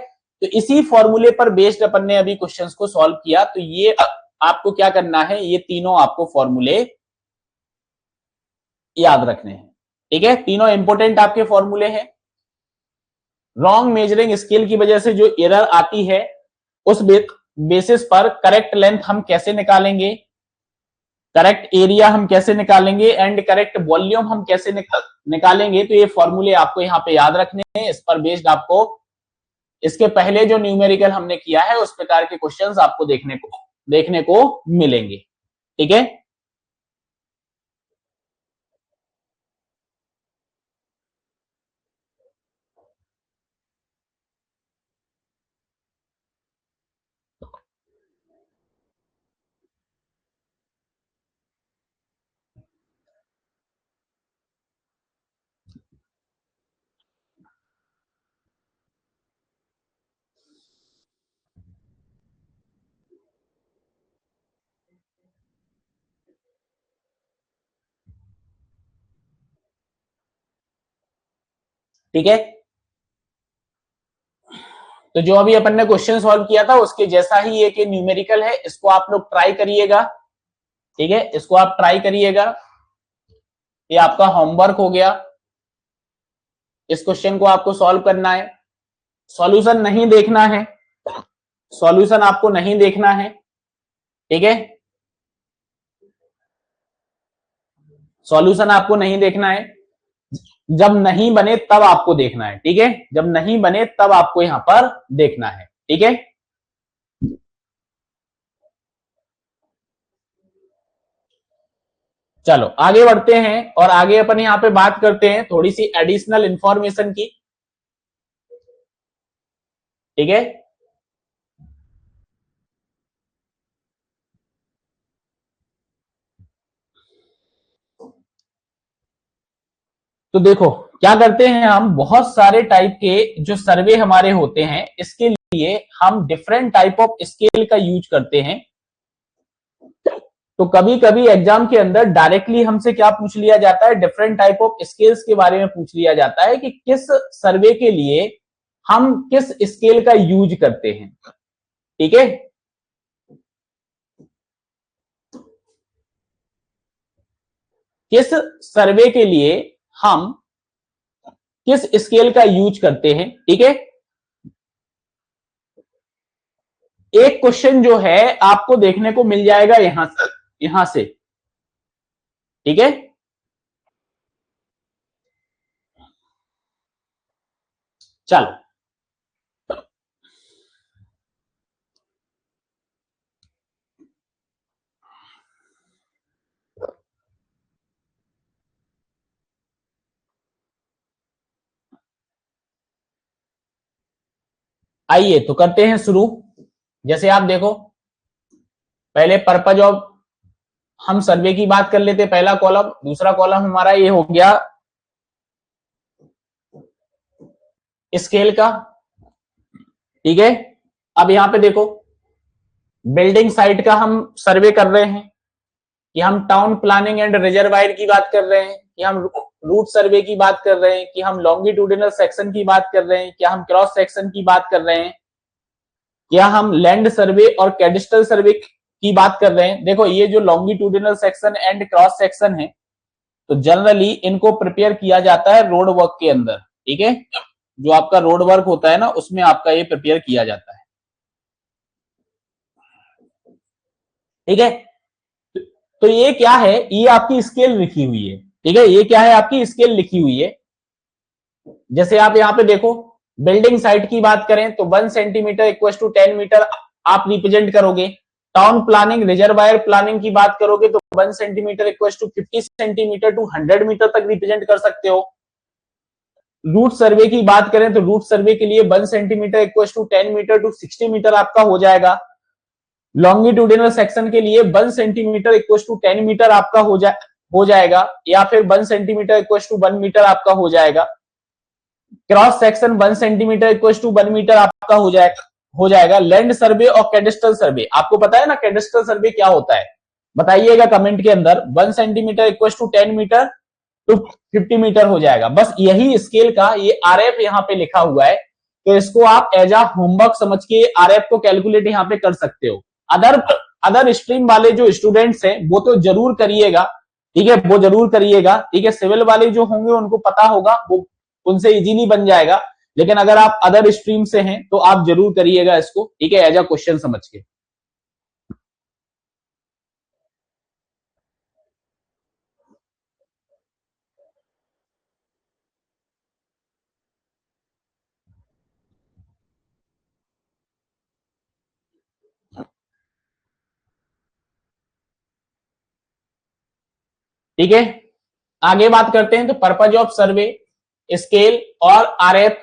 तो इसी फॉर्मूले पर बेस्ड अपन ने अभी क्वेश्चंस को सॉल्व किया। तो ये आपको क्या करना है, ये तीनों आपको फॉर्मूले याद रखने हैं। ठीक है, तीनों इंपोर्टेंट आपके फॉर्मूले हैं। रॉन्ग मेजरिंग स्केल की वजह से जो एरर आती है उस बेसिस पर करेक्ट लेंथ हम कैसे निकालेंगे, करेक्ट एरिया हम कैसे निकालेंगे एंड करेक्ट वॉल्यूम हम कैसे निकालेंगे, तो ये फॉर्मूले आपको यहाँ पे याद रखने हैं। इस पर बेस्ड आपको इसके पहले जो न्यूमेरिकल हमने किया है उस प्रकार के क्वेश्चंस आपको देखने को मिलेंगे। ठीक है, ठीक है, तो जो अभी अपन ने क्वेश्चन सॉल्व किया था उसके जैसा ही एक न्यूमेरिकल है, इसको आप लोग ट्राई करिएगा। ठीक है, इसको आप ट्राई करिएगा। ये आपका होमवर्क हो गया। इस क्वेश्चन को आपको सॉल्व करना है, सॉल्यूशन नहीं देखना है, सॉल्यूशन आपको नहीं देखना है। ठीक है, सॉल्यूशन आपको नहीं देखना है। जब नहीं बने तब आपको देखना है। ठीक है, जब नहीं बने तब आपको यहां पर देखना है। ठीक है, चलो आगे बढ़ते हैं और आगे अपन यहां पे बात करते हैं थोड़ी सी एडिशनल इंफॉर्मेशन की। ठीक है, तो देखो क्या करते हैं हम, बहुत सारे टाइप के जो सर्वे हमारे होते हैं इसके लिए हम डिफरेंट टाइप ऑफ स्केल का यूज करते हैं। तो कभी कभी एग्जाम के अंदर डायरेक्टली हमसे क्या पूछ लिया जाता है, डिफरेंट टाइप ऑफ स्केल्स के बारे में पूछ लिया जाता है कि किस सर्वे के लिए हम किस स्केल का यूज करते हैं। ठीक है, किस सर्वे के लिए हम किस स्केल का यूज करते हैं। ठीक है, एक क्वेश्चन जो है आपको देखने को मिल जाएगा यहां से। ठीक है, चलो आइए तो करते हैं शुरू। जैसे आप देखो, पहले पर्पज ऑफ हम सर्वे की बात कर लेते, पहला कॉलम। दूसरा कॉलम हमारा ये हो गया स्केल का। ठीक है, अब यहां पे देखो, बिल्डिंग साइट का हम सर्वे कर रहे हैं, कि हम टाउन प्लानिंग एंड रिजर्वायर की बात कर रहे हैं, कि हम रूट सर्वे की बात कर रहे हैं, कि हम लॉन्गिट्यूडिनल सेक्शन की बात कर रहे हैं, क्या हम क्रॉस सेक्शन की बात कर रहे हैं, क्या हम लैंड सर्वे और कैडिस्ट्रल सर्वे की बात कर रहे हैं। देखो ये जो longitudinal section and cross section है, तो जनरली इनको प्रिपेयर किया जाता है रोड वर्क के अंदर। ठीक है, जो आपका रोड वर्क होता है ना, उसमें आपका ये प्रिपेयर किया जाता है। ठीक है, तो ये क्या है, ये आपकी स्केल लिखी हुई है। ठीक है, ये क्या है, आपकी स्केल लिखी हुई है। जैसे आप यहाँ पे देखो, बिल्डिंग साइट की बात करें तो 1 सेंटीमीटर इक्वल टू 10 मीटर आप रिप्रेजेंट करोगे। टाउन प्लानिंग रिजर्वायर प्लानिंग की बात करोगे तो 1 centimetre equal to 50 centimetre to 100 metre तक रिप्रेजेंट कर सकते हो। रूट सर्वे की बात करें तो रूट सर्वे के लिए 1 centimetre equal to 10 metre to 60 metre आपका हो जाएगा। लॉन्गिट्यूडिनल सेक्शन के लिए 1 सेंटीमीटर इक्वल टू 10 मीटर आपका हो जाएगा, या फिर 1 सेंटीमीटर इक्वल टू 1 मीटर आपका हो जाएगा। Cross section 1 centimetre equal to 1 metre आपका हो जाएगा। लैंड सर्वे और कैडिस्ट्रल सर्वे, आपको पता है ना कैडिस्ट्रल सर्वे क्या होता है, बताइएगा कमेंट के अंदर। 1 centimetre equal to 10 metre to 50 metre हो जाएगा। बस यही स्केल का ये आरएफ यहाँ पे लिखा हुआ है, तो इसको आप एज आ होमवर्क समझ के आरएफ को कैलकुलेट यहाँ पे कर सकते हो। अदर अदर स्ट्रीम वाले जो स्टूडेंट्स हैं वो तो जरूर करिएगा। ठीक है, वो जरूर करिएगा। ठीक है, सिविल वाले जो होंगे उनको पता होगा, वो उनसे इजीली बन जाएगा। लेकिन अगर आप अदर स्ट्रीम से हैं तो आप जरूर करिएगा इसको। ठीक है, एज अ क्वेश्चन समझ के। ठीक है, आगे बात करते हैं। तो पर्पज ऑफ सर्वे, स्केल और आरएफ।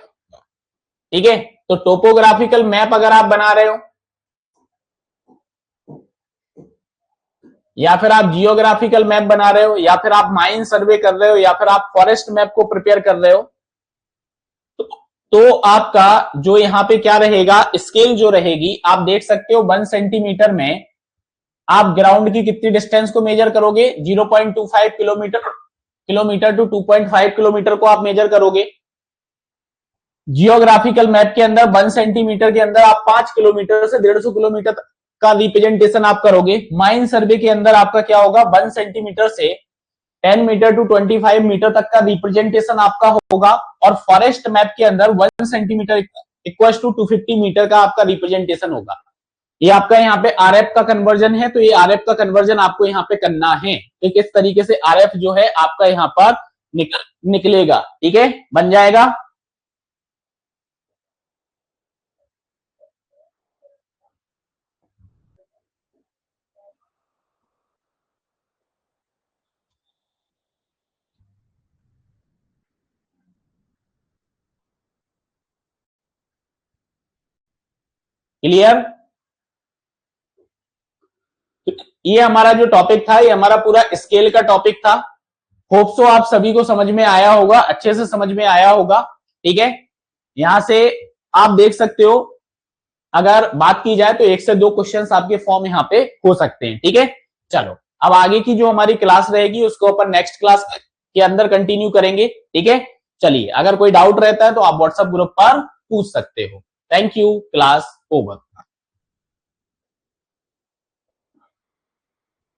ठीक है, तो टोपोग्राफिकल मैप अगर आप बना रहे हो, या फिर आप जियोग्राफिकल मैप बना रहे हो, या फिर आप माइन सर्वे कर रहे हो, या फिर आप फॉरेस्ट मैप को प्रिपेयर कर रहे हो, तो, तो आपका जो यहाँ पे क्या रहेगा, स्केल जो रहेगी, आप देख सकते हो 1 सेंटीमीटर में आप ग्राउंड की कितनी डिस्टेंस को मेजर करोगे, 0.25 किलोमीटर किलोमीटर टू 2.5 किलोमीटर को आप मेजर करोगे। जियोग्राफिकल मैप के अंदर 1 सेंटीमीटर के अंदर आप 5 किलोमीटर से 150 किलोमीटर का रिप्रेजेंटेशन आप करोगे। माइन सर्वे के अंदर आपका क्या होगा, 1 सेंटीमीटर से 10 मीटर टू 25 मीटर तक का रिप्रेजेंटेशन आपका होगा। और फॉरेस्ट मैप के अंदर 1 सेंटीमीटर इक्वल टू 250 मीटर का आपका रिप्रेजेंटेशन होगा। ये आपका यहाँ पे आरएफ का कन्वर्जन है, तो ये आरएफ का कन्वर्जन आपको यहाँ पे करना है। तो किस तरीके से आरएफ जो है आपका यहाँ पर निकलेगा। ठीक है, बन जाएगा। क्लियर। ये हमारा जो टॉपिक था, ये हमारा पूरा स्केल का टॉपिक था। होप सो आप सभी को समझ में आया होगा, अच्छे से समझ में आया होगा। ठीक है, यहां से आप देख सकते हो, अगर बात की जाए तो 1 से 2 क्वेश्चंस आपके फॉर्म यहाँ पे हो सकते हैं। ठीक है, चलो अब आगे की जो हमारी क्लास रहेगी उसको अपन नेक्स्ट क्लास के अंदर कंटिन्यू करेंगे। ठीक है, चलिए अगर कोई डाउट रहता है तो आप व्हाट्सएप ग्रुप पर पूछ सकते हो। Thank you, class over.